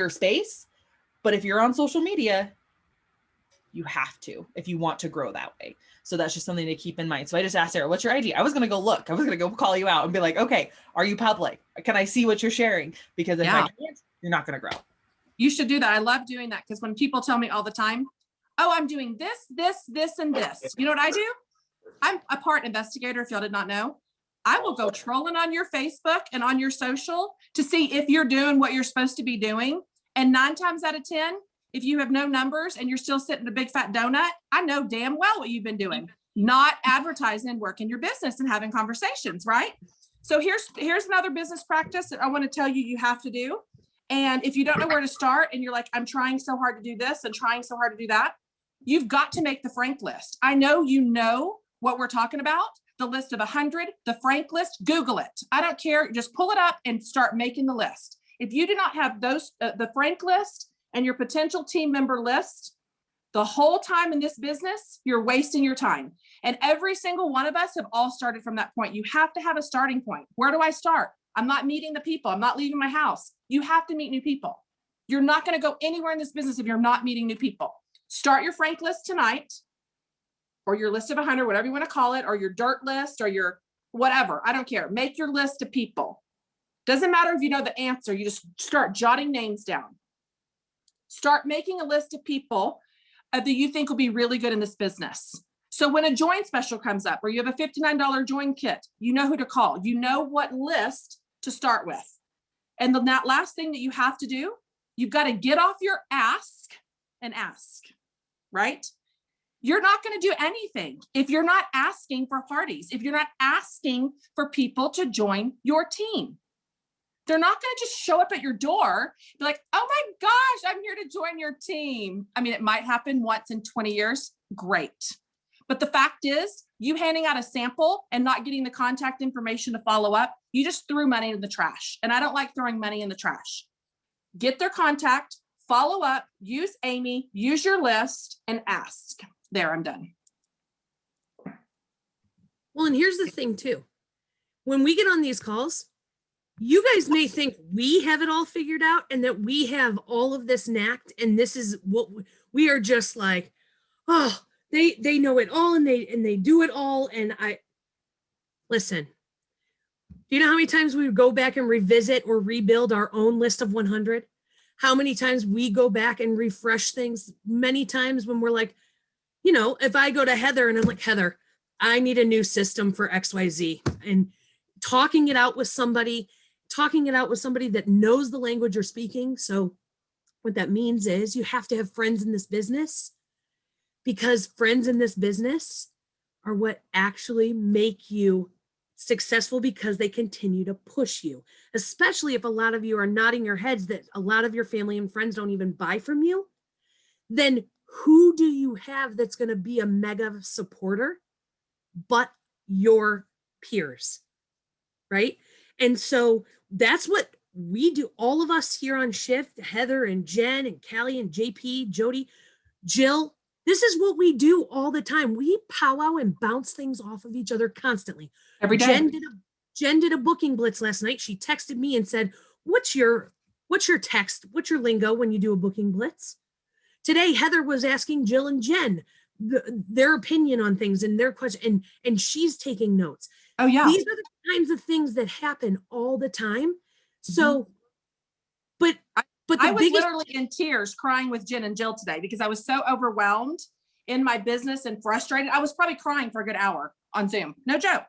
space. But if you're on social media, you have to, if you want to grow that way. So that's just something to keep in mind. So I just asked Sarah, what's your ID? I was going to go look. I was going to go call you out and be like, okay, are you public? Can I see what you're sharing? Because if I can't, you're not going to grow. You should do that. I love doing that because when people tell me all the time, oh, I'm doing this, and this. You know what I do? I'm a part investigator, if y'all did not know. I will go trolling on your Facebook and on your social to see if you're doing what you're supposed to be doing. And 9 times out of 10, if you have no numbers and you're still sitting a big fat donut, I know damn well what you've been doing. Not advertising, working your business and having conversations, right? So here's another business practice that I want to tell you have to do. And if you don't know where to start and you're like, I'm trying so hard to do this and trying so hard to do that, you've got to make the Frank list. I know you know what we're talking about, the list of 100, the Frank list, Google it. I don't care, just pull it up and start making the list. If you do not have those, the Frank list and your potential team member list, the whole time in this business, you're wasting your time. And every single one of us have all started from that point. You have to have a starting point. Where do I start? I'm not meeting the people. I'm not leaving my house. You have to meet new people. You're not going to go anywhere in this business if you're not meeting new people. Start your Frank list tonight, or your list of 100, whatever you want to call it, or your dirt list, or your whatever. I don't care. Make your list of people. Doesn't matter if you know the answer. You just start jotting names down. Start making a list of people that you think will be really good in this business. So when a join special comes up, or you have a $59 join kit, you know who to call. You know what list to start with. And that last thing that you have to do, you've got to get off your ask and ask. Right? You're not going to do anything if you're not asking for parties, if you're not asking for people to join your team. They're not going to just show up at your door, be like, oh my gosh, I'm here to join your team. I mean, it might happen once in 20 years. Great. But the fact is, you handing out a sample and not getting the contact information to follow up, you just threw money in the trash. And I don't like throwing money in the trash. Get their contact, follow up, use Amy, use your list, and ask. There, I'm done. Well, and here's the thing too. When we get on these calls, you guys may think we have it all figured out and that we have all of this knacked and this is what we are, just like, oh, they know it all and they do it all. And listen, do you know how many times we go back and revisit or rebuild our own list of 100? How many times we go back and refresh things? Many times when we're like, you know, if I go to Heather and I'm like, Heather, I need a new system for XYZ, and talking it out with somebody that knows the language you're speaking. So what that means is you have to have friends in this business, because friends in this business are what actually make you successful, because they continue to push you, especially if a lot of you are nodding your heads that a lot of your family and friends don't even buy from you. Then who do you have that's going to be a mega supporter but your peers, right? And so that's what we do, all of us here on shift, Heather and Jen and Callie and JP, Jody, Jill, this is what we do all the time. We powwow and bounce things off of each other constantly. Every day. Jen did a booking blitz last night. She texted me and said, what's your text? What's your lingo when you do a booking blitz? Today, Heather was asking Jill and Jen their opinion on things and their question, and she's taking notes. Oh yeah. These are the kinds of things that happen all the time. So, but I was literally in tears crying with Jen and Jill today because I was so overwhelmed in my business and frustrated. I was probably crying for a good hour on Zoom. No joke.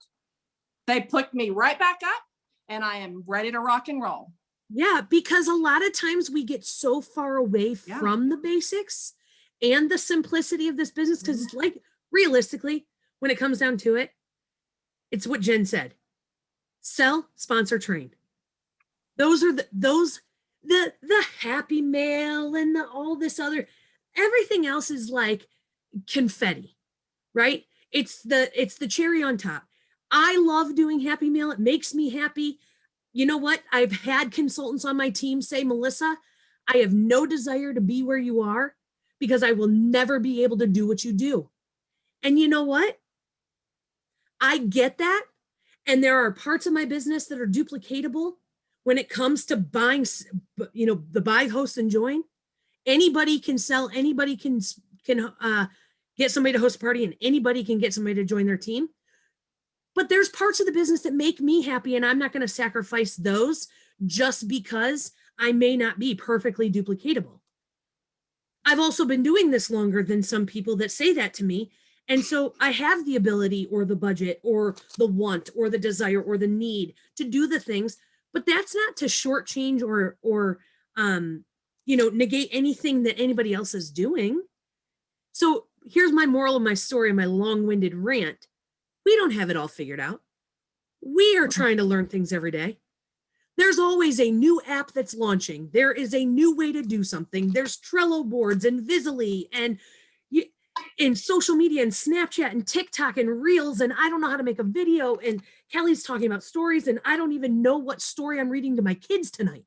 They put me right back up and I am ready to rock and roll. Yeah, because a lot of times we get so far away from the basics and the simplicity of this business, because it's like, realistically, when it comes down to it, it's what Jen said. Sell, sponsor, train. Those are the happy mail and all this other, everything else is like confetti, right? It's the cherry on top. I love doing happy mail. It makes me happy. You know what? I've had consultants on my team say, Melissa, I have no desire to be where you are because I will never be able to do what you do. And you know what? I get that. And there are parts of my business that are duplicatable when it comes to buying, the buy, host, and join. Anybody can sell, anybody can get somebody to host a party, and anybody can get somebody to join their team. But there's parts of the business that make me happy, and I'm not going to sacrifice those just because I may not be perfectly duplicatable. I've also been doing this longer than some people that say that to me. And so I have the ability or the budget or the want or the desire or the need to do the things, but that's not to shortchange or negate anything that anybody else is doing. So here's my moral of my story, my long-winded rant. We don't have it all figured out. We are trying to learn things every day. There's always a new app that's launching. There is a new way to do something. There's Trello boards and Visibly and in social media and Snapchat and TikTok and Reels. And I don't know how to make a video. And Kelly's talking about stories. And I don't even know what story I'm reading to my kids tonight.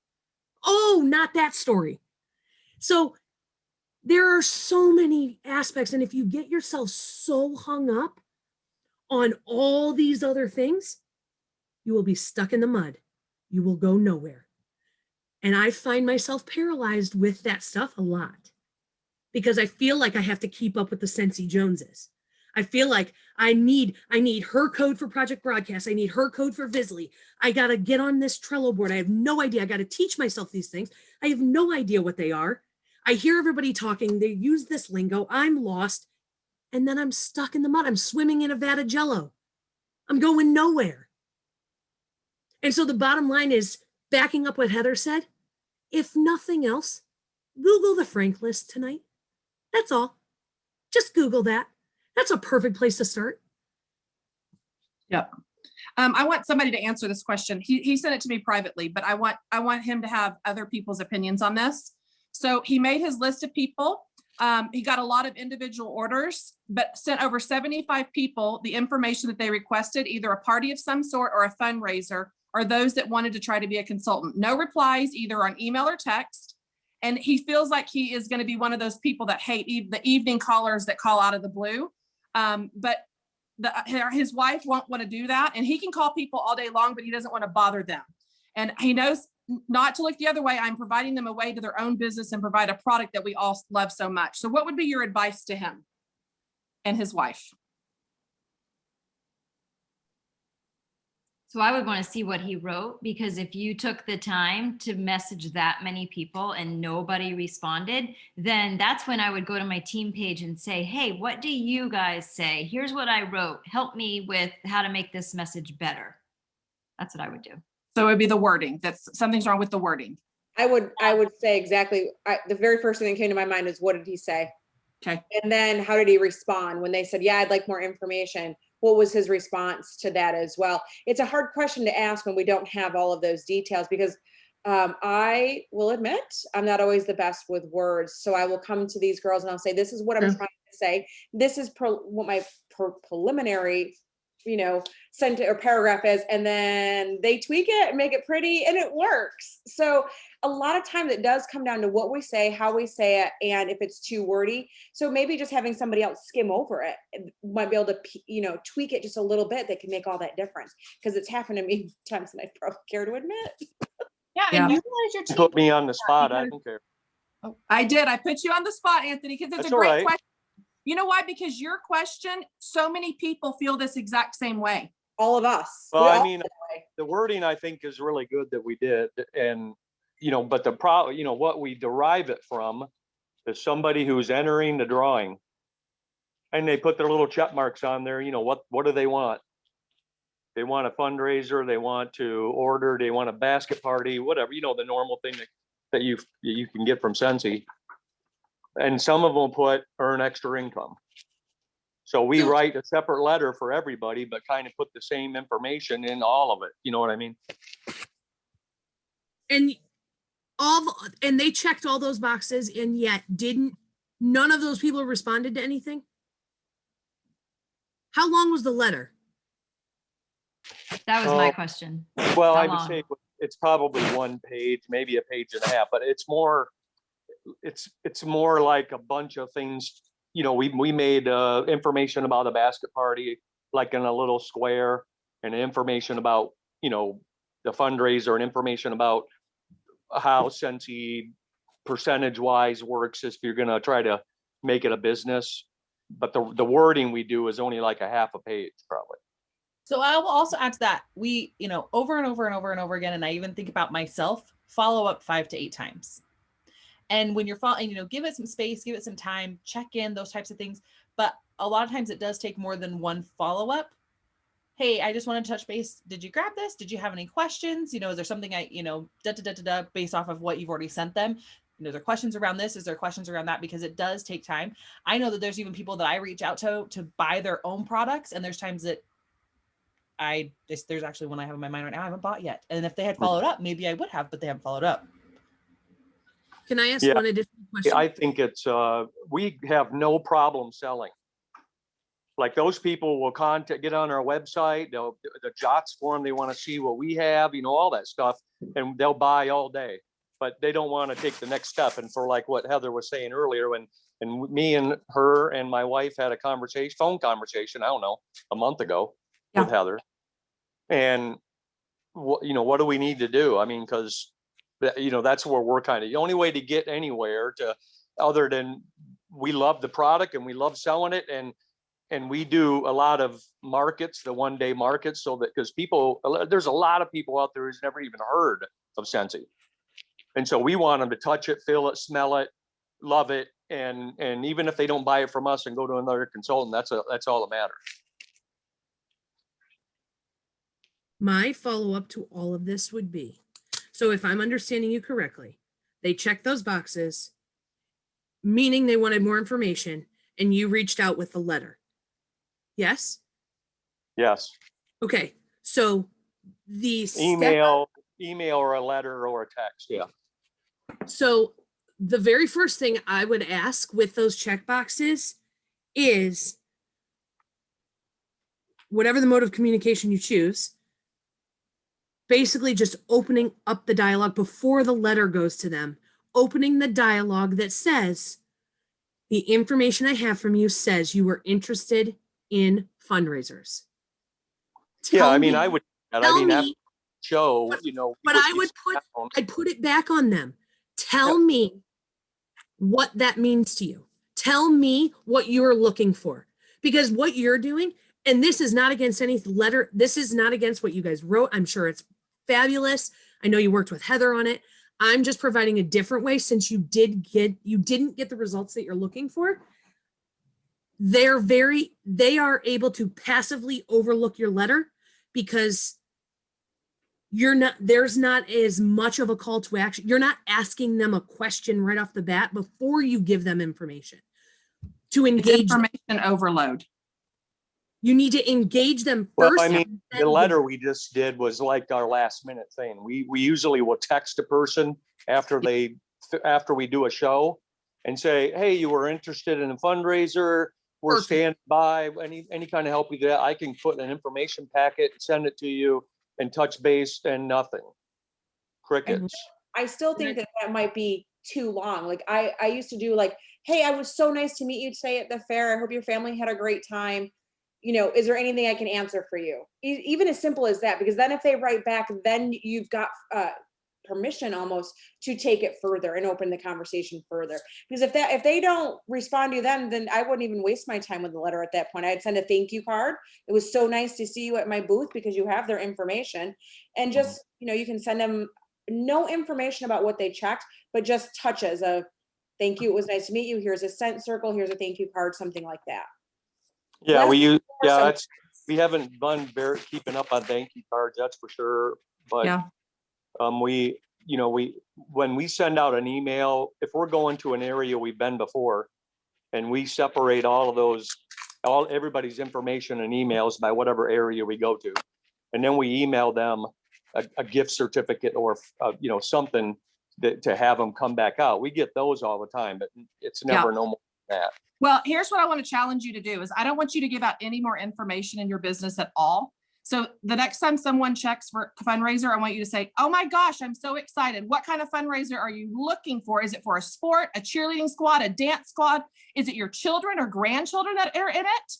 Oh, not that story. So there are so many aspects. And if you get yourself so hung up on all these other things, you will be stuck in the mud. You will go nowhere. And I find myself paralyzed with that stuff a lot because I feel like I have to keep up with the Scentsy Joneses. I feel like I need her code for Project Broadcast. I need her code for Visibly. I got to get on this Trello board. I have no idea. I got to teach myself these things. I have no idea what they are. I hear everybody talking. They use this lingo. I'm lost. And then I'm stuck in the mud. I'm swimming in a vat of Jello. I'm going nowhere. And so the bottom line is, backing up what Heather said, if nothing else, Google the Frank list tonight. That's all. Just Google that. That's a perfect place to start. Yep. I want somebody to answer this question. He sent it to me privately, but I want him to have other people's opinions on this. So he made his list of people. He got a lot of individual orders, but sent over 75 people the information that they requested, either a party of some sort or a fundraiser, or those that wanted to try to be a consultant. No replies, either on email or text. And he feels like he is going to be one of those people that hate the evening callers that call out of the blue. But his wife won't want to do that. And he can call people all day long, but he doesn't want to bother them. And he knows not to look the other way. I'm providing them a way to their own business and provide a product that we all love so much. So what would be your advice to him and his wife? So I would want to see what he wrote, because if you took the time to message that many people and nobody responded, then that's when I would go to my team page and say, hey, what do you guys say? Here's what I wrote. Help me with how to make this message better. That's what I would do. So it would be the wording. Something's wrong with the wording. I would say exactly. The very first thing that came to my mind is, what did he say? Okay. And then how did he respond when they said, yeah, I'd like more information? What was his response to that as well? It's a hard question to ask when we don't have all of those details, because I will admit I'm not always the best with words. So I will come to these girls and I'll say, this is what I'm trying to say. This is what my preliminary sentence or paragraph is, and then they tweak it and make it pretty and it works. So a lot of times it does come down to what we say, how we say it, and if it's too wordy. So maybe just having somebody else skim over it might be able to, tweak it just a little bit that can make all that difference. Because it's happened to me times than I probably care to admit. Yeah, and utilize your team. Put me on the spot. I don't care. Oh, I did. I put you on the spot, Anthony, because it's That's a great all right. question. You know why? Because your question, so many people feel this exact same way. All of us. Well, I mean, the wording I think is really good that we did, and but the what we derive it from is somebody who's entering the drawing, and they put their little check marks on there. What do they want? They want a fundraiser. They want to order. They want a basket party. Whatever, the normal thing that you can get from Scentsy. And some of them put earn extra income. So we write a separate letter for everybody, but kind of put the same information in all of it. You know what I mean? And they checked all those boxes, and yet none of those people responded to anything? How long was the letter? That was my question. Well, How I would long? say it's probably 1 page, maybe a page and a half, but it's more like a bunch of things. We made information about a basket party, like in a little square, and information about, the fundraiser, and information about how Scentsy percentage wise works if you're going to try to make it a business. But the wording we do is only like a half a page, probably. So I will also add to that, we, over and over and over and over again, and I even think about myself, follow up 5 to 8 times. And when you're following, give it some space, give it some time, check in, those types of things. But a lot of times it does take more than one follow-up. Hey, I just wanted to touch base. Did you grab this? Did you have any questions? Is there something based off of what you've already sent them? Is there questions around this? Is there questions around that? Because it does take time. I know that there's even people that I reach out to buy their own products. And there's times that there's actually one I have in my mind right now I haven't bought yet. And if they had followed up, maybe I would have, but they haven't followed up. Can I ask one additional question? I think it's, we have no problem selling. Like those people will get on our website, the JOTS form, they want to see what we have, all that stuff, and they'll buy all day, but they don't want to take the next step. And for like what Heather was saying earlier, and me and her and my wife had a phone conversation, I don't know, a month ago with Heather. And what do we need to do? I mean, because that's where we're kind of the only way to get anywhere other than we love the product and we love selling it. And we do a lot of markets, the 1-day markets, so that because there's a lot of people out there who's never even heard of Scentsy. And so we want them to touch it, feel it, smell it, love it. And even if they don't buy it from us and go to another consultant, that's all that matters. My follow-up to all of this would be, so if I'm understanding you correctly, they checked those boxes, meaning they wanted more information, and you reached out with the letter. Yes? Yes. Okay. So the email or a letter or a text. Yeah. So the very first thing I would ask with those check boxes is whatever the mode of communication you choose, basically just opening up the dialogue before the letter goes to them, opening the dialogue that says, the information I have from you says you were interested in fundraisers. I would, after show, but I'd put it back on them. Tell me what that means to you. Tell me what you're looking for, because what you're doing, and this is not against any letter. This is not against what you guys wrote. I'm sure it's fabulous. I know you worked with Heather on it. I'm just providing a different way since you didn't get the results that you're looking for. They are able to passively overlook your letter because there's not as much of a call to action. You're not asking them a question right off the bat before you give them information to engage. It's information overload. You need to engage them first. Well, I mean, the letter we just did was like our last minute thing. We usually will text a person after we do a show and say, hey, you were interested in a fundraiser. we're Perfect. standing by, any kind of help we get. I can put an information packet, send it to you, and touch base, and nothing. Crickets. I still think that that might be too long. Like I used to do like, hey, I was so nice to meet you today at the fair. I hope your family had a great time. You know, is there anything I can answer for you? Even as simple as that, because then if they write back, then you've got permission almost to take it further and open the conversation further. Because if they don't respond to you, then I wouldn't even waste my time with the letter at that point. I'd send a thank you card. It was so nice to see you at my booth, because you have their information, and just, you know, you can send them no information about what they checked, but just touches of thank you. It was nice to meet you. Here's a scent circle. Here's a thank you card, something like that. Yeah, Less we use, yeah, some- that's, we haven't been very keeping up on thank you cards, that's for sure. But Yeah. we, you know, when we send out an email, if we're going to an area we've been before, and we separate all of those, everybody's information and emails by whatever area we go to, and then we email them a gift certificate or you know, something to have them come back out. We get those all the time, but it's never no more than that. Well, here's what I want to challenge you to do is I don't want you to give out any more information in your business at all. So the next time someone checks for fundraiser, I want you to say, oh my gosh, I'm so excited. What kind of fundraiser are you looking for? Is it for a sport, a cheerleading squad, a dance squad? Is it your children or grandchildren that are in it?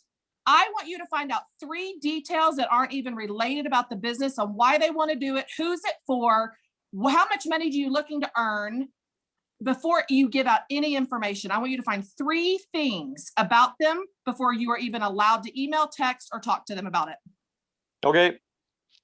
I want you to find out 3 details that aren't even related about the business, on why they want to do it, who's it for, how much money do you looking to earn, before you give out any information. I want you to find 3 things about them before you are even allowed to email, text, or talk to them about it. Okay.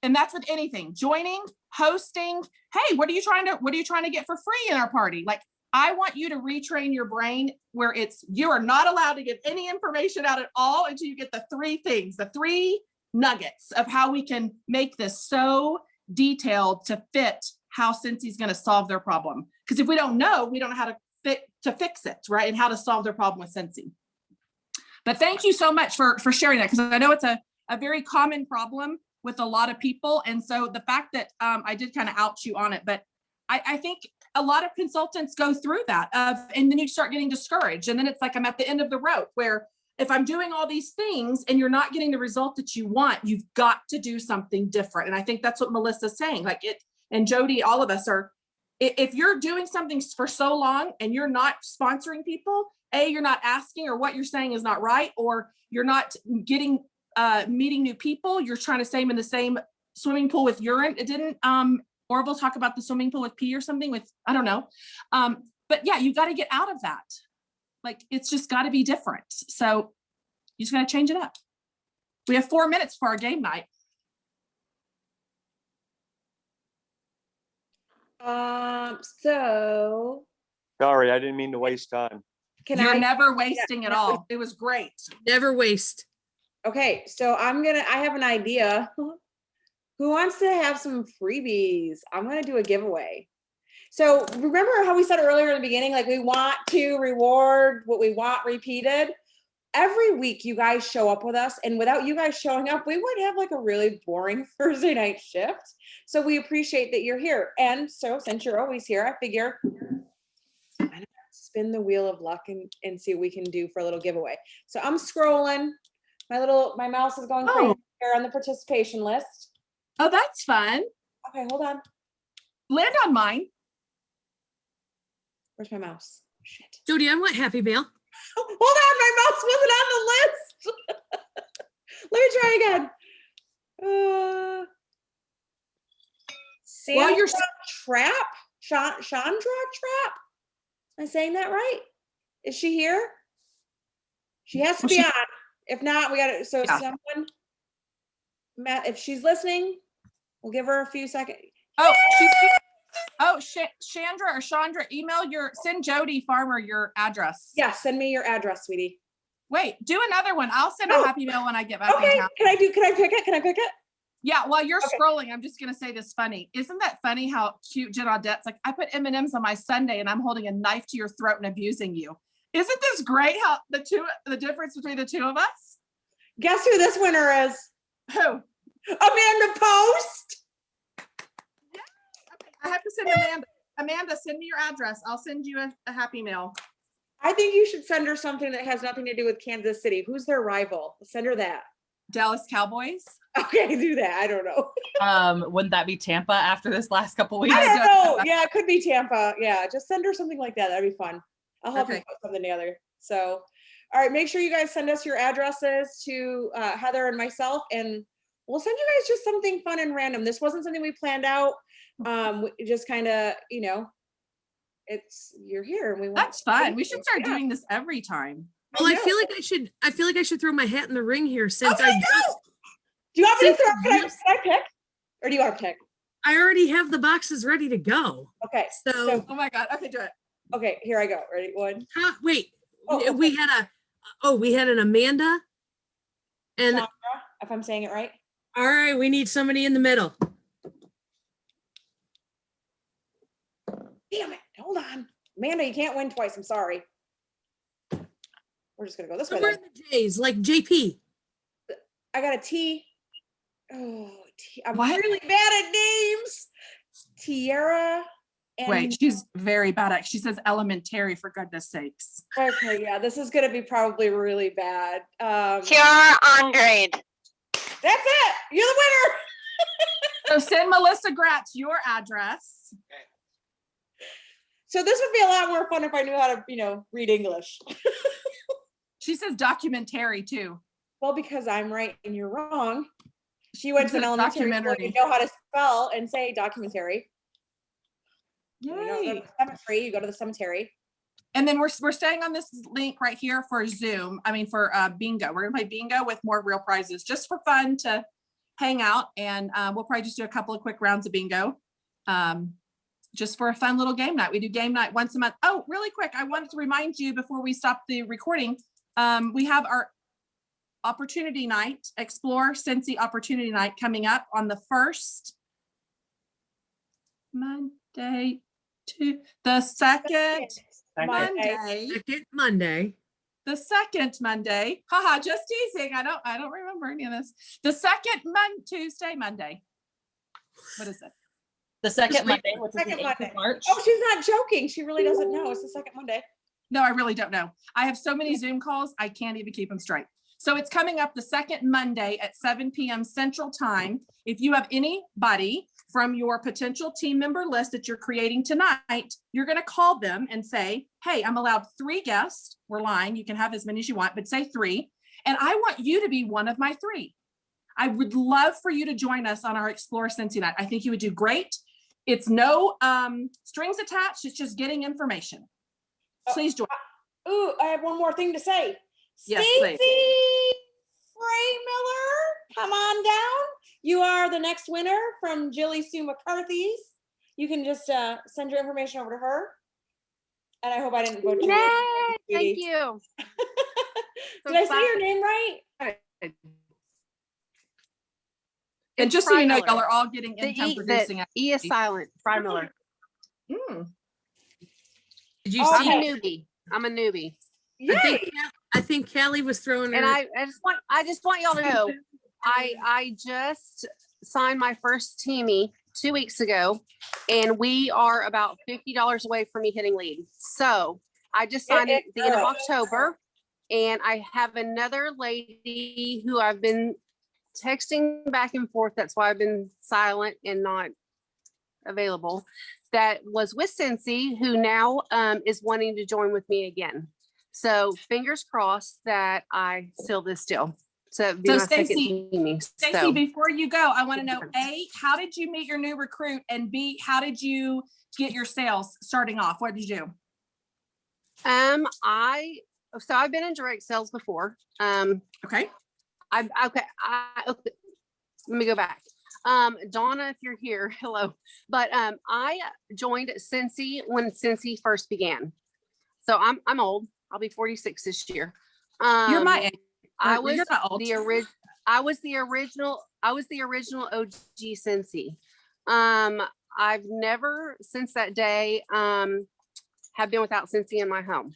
And that's with anything, joining, hosting. Hey, what are you trying to get for free in our party? Like, I want you to retrain your brain where you are not allowed to give any information out at all until you get the 3 things, the 3 nuggets of how we can make this so detailed to fit how Scentsy is going to solve their problem. Because if we don't know, we don't know how to fix it, right? And how to solve their problem with Scentsy. But thank you so much for sharing that, because I know it's a very common problem with a lot of people. And so the fact that I did kind of out you on it, but I think a lot of consultants go through that and then you start getting discouraged. And then it's like, I'm at the end of the rope, where if I'm doing all these things and you're not getting the result that you want, you've got to do something different. And I think that's what Melissa's saying. Like and Jody, all of us are, if you're doing something for so long and you're not sponsoring people, you're not asking, or what you're saying is not right, or you're not getting, meeting new people, you're trying to stay in the same swimming pool with urine. It didn't, Orville talk about the swimming pool with pee or something with, I don't know. But yeah, you got to get out of that. Like, it's just got to be different. So you just got to change it up. We have 4 minutes for our game night. So Sorry, I didn't mean to waste time. You're never wasting at all. It was great. Never waste. Okay, so I have an idea. Who wants to have some freebies? I'm gonna do a giveaway. So remember how we said earlier in the beginning, like we want to reward what we want repeated? Every week you guys show up with us, and without you guys showing up, we would have like a really boring Thursday night shift. So we appreciate that you're here. And so since you're always here, I figure spin the wheel of luck and see what we can do for a little giveaway. So I'm scrolling. My mouse is going crazy here on the participation list. Oh, that's fun. Okay, hold on. Land on mine. Where's my mouse? Shit. Jody, I want Happy Mail. Hold on, my mouse wasn't on the list. Let me try again. Sandra you're Trap? Chandra Trap? Am I saying that right? Is she here? She has to be on. If not, we got to, so someone, Matt, if she's listening, we'll give her a few seconds. Chandra or Chandra, send Jody Farmer your address. Yeah, send me your address, sweetie. Wait, do another one. I'll send a happy mail when I get back Okay, in town. can I pick it? Yeah, while you're scrolling, I'm just going to say this funny. Isn't that funny how cute Jen Audette's like, I put M&Ms on my sundae and I'm holding a knife to your throat and abusing you. Isn't this great how the difference between the two of us? Guess who this winner is? Who? Amanda Post. Yeah. Okay. I have to send Amanda. Amanda, send me your address. I'll send you a happy mail. I think you should send her something that has nothing to do with Kansas City. Who's their rival? Send her that. Dallas Cowboys. Okay, do that. I don't know. Wouldn't that be Tampa after this last couple weeks? I don't know. Yeah, it could be Tampa. Yeah, just send her something like that. That'd be fun. I'll help you Okay. put something together. So, all right, make sure you guys send us your addresses to Heather and myself, and we'll send you guys just something fun and random. This wasn't something we planned out. We just kind of, you're here and we want. That's fun. We should start doing this every time. Well, I feel like I should throw my hat in the ring here since Okay, go. Do you want me to throw? Can I pick, or do you want to pick? I already have the boxes ready to go. Okay. So Oh my God. Okay, do it. Okay, here I go. Ready? One. wait, Oh, we had an Amanda, and Sandra, if I'm saying it right. all right, we need somebody in the middle. Damn it! Hold on, Amanda. You can't win twice. I'm sorry. We're just gonna go this way. Somewhere Then. in the J's, like JP. I got a T. Oh, T. I'm What? really bad at names. Tiara. And Wait, she's very bad at. She says elementary, for goodness sakes. Okay, yeah, this is gonna be probably really bad. Tiara Andrade. That's it. You're the winner. So send Melissa Gratz your address. So this would be a lot more fun if I knew how to, read English. She says documentary too. Well, because I'm right and you're wrong. She went to an elementary school. Documentary. You know how to spell and say documentary. You go to Yay. the cemetery. You go to the cemetery. And then we're staying on this link right here for Zoom. I mean, for bingo. We're gonna play bingo with more real prizes just for fun to hang out. And we'll probably just do a couple of quick rounds of bingo. Just for a fun little game night. We do game night once a month. Oh, really quick. I wanted to remind you before we stop the recording, we have our opportunity night, Explore Scentsy opportunity night coming up on the first Monday to the second Monday. Second Monday. The second Monday. Haha, just teasing. I don't remember any of this. The second Tuesday, Monday. What is it? The second Wait, Monday, which is the second 8th Monday. of March. Oh, she's not joking. She really doesn't know. It's the second Monday. No, I really don't know. I have so many Zoom calls, I can't even keep them straight. So it's coming up the second Monday at 7 p.m. Central Time. If you have anybody from your potential team member list that you're creating tonight, you're going to call them and say, hey, I'm allowed 3 guests. We're lying. You can have as many as you want, but say 3. And I want you to be one of my 3. I would love for you to join us on our Explore Scentsy night. I think you would do great. It's no strings attached. It's just getting information. Please join. Ooh, I have one more thing to say. Yes, Stacey please. Frey Miller, come on down. You are the next winner from Jilly Sue McCarthy's. You can just send your information over to her. And I hope I didn't butcher Yay! it. Thank you. Did I say your name right? And It's just so you know, Fry y'all Miller. are all getting The income E, producing. the E is silent. Fry Miller. Did you Okay. see? I'm a newbie. I'm a newbie. Yay! I think Callie was throwing And her. I just want y'all to know, I just signed my first teamie 2 weeks ago, and we are about $50 away from me hitting lead. So I just signed it at the end of October, and I have another lady who I've been texting back and forth. That's why I've been silent and not available. That was with Scentsy, who now is wanting to join with me again. So fingers crossed that I seal this deal. So it'd be So my second Stacey, teamie. Stacey, So, before you go, I want to know, A, how did you meet your new recruit? And B, how did you get your sales starting off? What did you do? I've been in direct sales before. Okay. Okay, let me go back. Donna, if you're here, hello. But I joined Scentsy when Scentsy first began. So I'm old. I'll be 46 this year. You're my age. I Or was you're not old. I was the original OG Scentsy. I've never since that day have been without Scentsy in my home.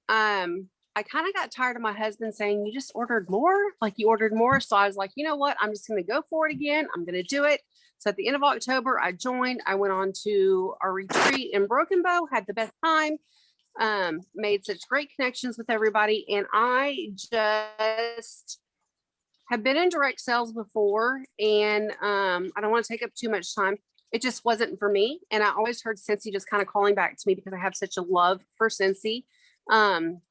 I kind of got tired of my husband saying, you just ordered more, like you ordered more. So I was like, you know what? I'm just going to go for it again. I'm going to do it. So at the end of October, I joined. I went on to our retreat in Broken Bow, had the best time. made such great connections with everybody. And I just have been in direct sales before, and I don't want to take up too much time. It just wasn't for me. And I always heard Scentsy just kind of calling back to me because I have such a love for Scentsy. And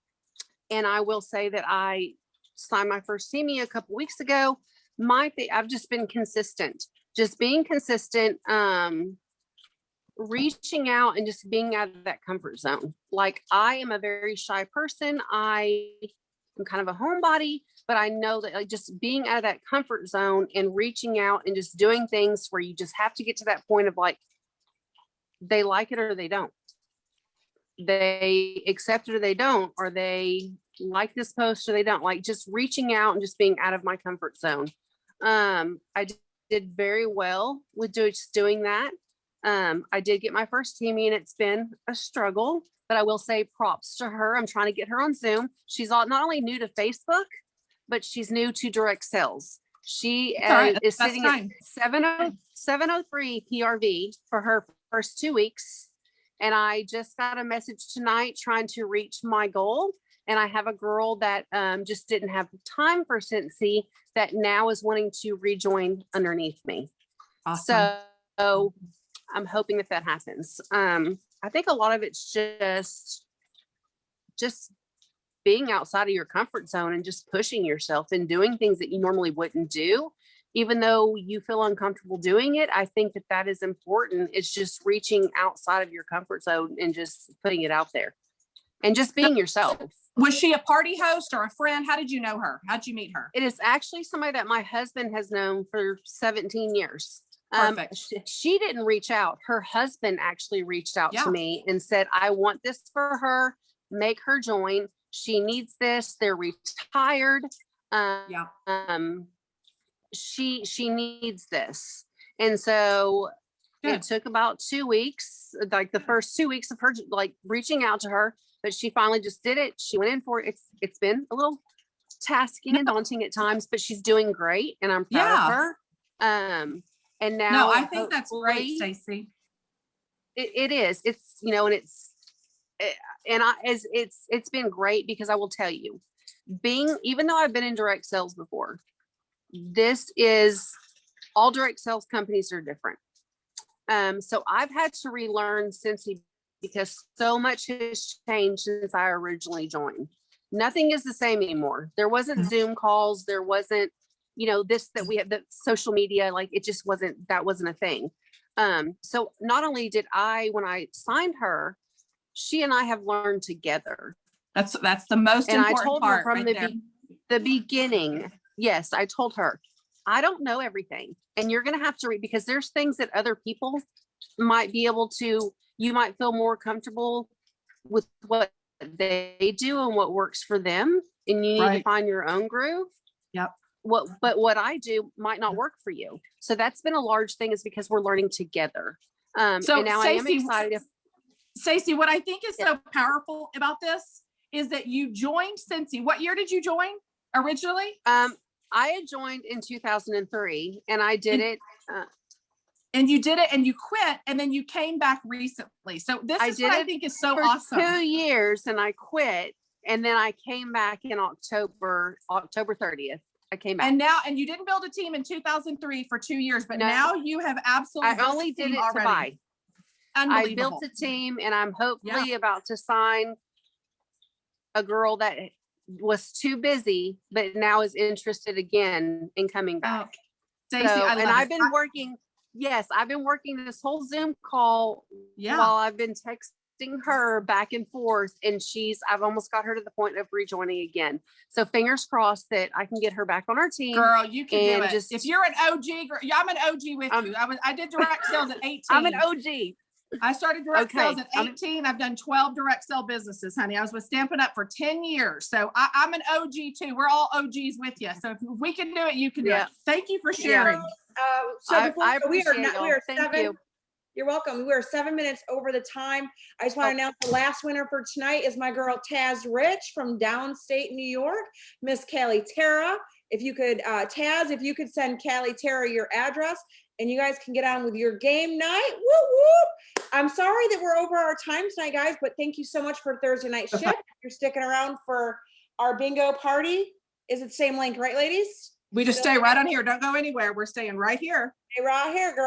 I will say that I signed my first teamie a couple weeks ago. I've just been consistent, just being consistent, reaching out and just being out of that comfort zone. Like, I am a very shy person. I am kind of a homebody, but I know that, like, just being out of that comfort zone and reaching out and just doing things where you just have to get to that point of, like, they like it or they don't. They accept it or they don't, or they like this post or they don't. Like, just reaching out and just being out of my comfort zone. I did very well with just doing that. I did get my first teamie, and it's been a struggle, but I will say props to her. I'm trying to get her on Zoom. She's not only new to Facebook, but she's new to direct sales. She is sitting at 703 PRV for her first 2 weeks. And I just got a message tonight trying to reach my goal. And I have a girl that just didn't have time for Scentsy that now is wanting to rejoin underneath me. Awesome. So I'm hoping that happens. I think a lot of it's just being outside of your comfort zone and just pushing yourself and doing things that you normally wouldn't do, even though you feel uncomfortable doing it. I think that is important. It's just reaching outside of your comfort zone and just putting it out there and just being yourself. Was she a party host or a friend? How did you know her? How'd you meet her? It is actually somebody that my husband has known for 17 years. Perfect. She didn't reach out. Her husband actually reached out to me and said, I want this for her. Make her join. She needs this. They're retired. She needs this. And so it took about 2 weeks, like the first 2 weeks of her like reaching out to her, but she finally just did it. She went in for it. It's been a little tasking and daunting at times, but she's doing great, and I'm proud of her. And now I think that's great, Stacey. It is. It's, you know, and it's been great because I will tell you, even though I've been in direct sales before, all direct sales companies are different. So I've had to relearn Scentsy because so much has changed since I originally joined. Nothing is the same anymore. There wasn't Zoom calls. There wasn't, you know, that we have, the social media, like that wasn't a thing. So not only did when I signed her, she and I have learned together. That's the most important part. And I told her from right the beginning, yes, I told her, I don't know everything. And you're going to have to read, because there's things that other people might be able to, you might feel more comfortable with what they do and what works for them. And you need to find your own groove. Yep. But what I do might not work for you. So that's been a large thing, is because we're learning together. So and now Stacey, I am excited. Stacey, what I think is so powerful about this is that you joined Scentsy. What year did you join originally? I had joined in 2003, and I did it. And you did it, and you quit, and then you came back recently. So this is what I think is so awesome. 2 years, and I quit, and then I came back in October 30th. I came back. And you didn't build a team in 2003 for 2 years, but now you have absolutely. I only did it to buy. I built a team, and I'm hopefully about to sign a girl that was too busy, but now is interested again in coming back. Stacey, I've been working. Yes, I've been working this whole Zoom call while I've been texting her back and forth, and I've almost got her to the point of rejoining again. So fingers crossed that I can get her back on our team. Girl, you can do it. If you're an OG, girl, I'm an OG with you. I did direct sales at 18. I'm an OG. I started direct sales at 18. I've done 12 direct sale businesses, honey. I was with Stampin' Up! For 10 years. So I'm an OG too. We're all OGs with you. So if we can do it, you can do it. Thank you for sharing. You're welcome. We are 7 minutes over the time. I just want to announce the last winner for tonight is my girl Taz Rich from downstate New York, Miss Callie Tara. If you could, Taz, if you could send Callie Tara your address, and you guys can get on with your game night. Woo woo. I'm sorry that we're over our time tonight, guys, but thank you so much for Thursday night shift. If you're sticking around for our bingo party. Is it the same link, right, ladies? We just stay right on here. Don't go anywhere. We're staying right here. Stay right here, girl.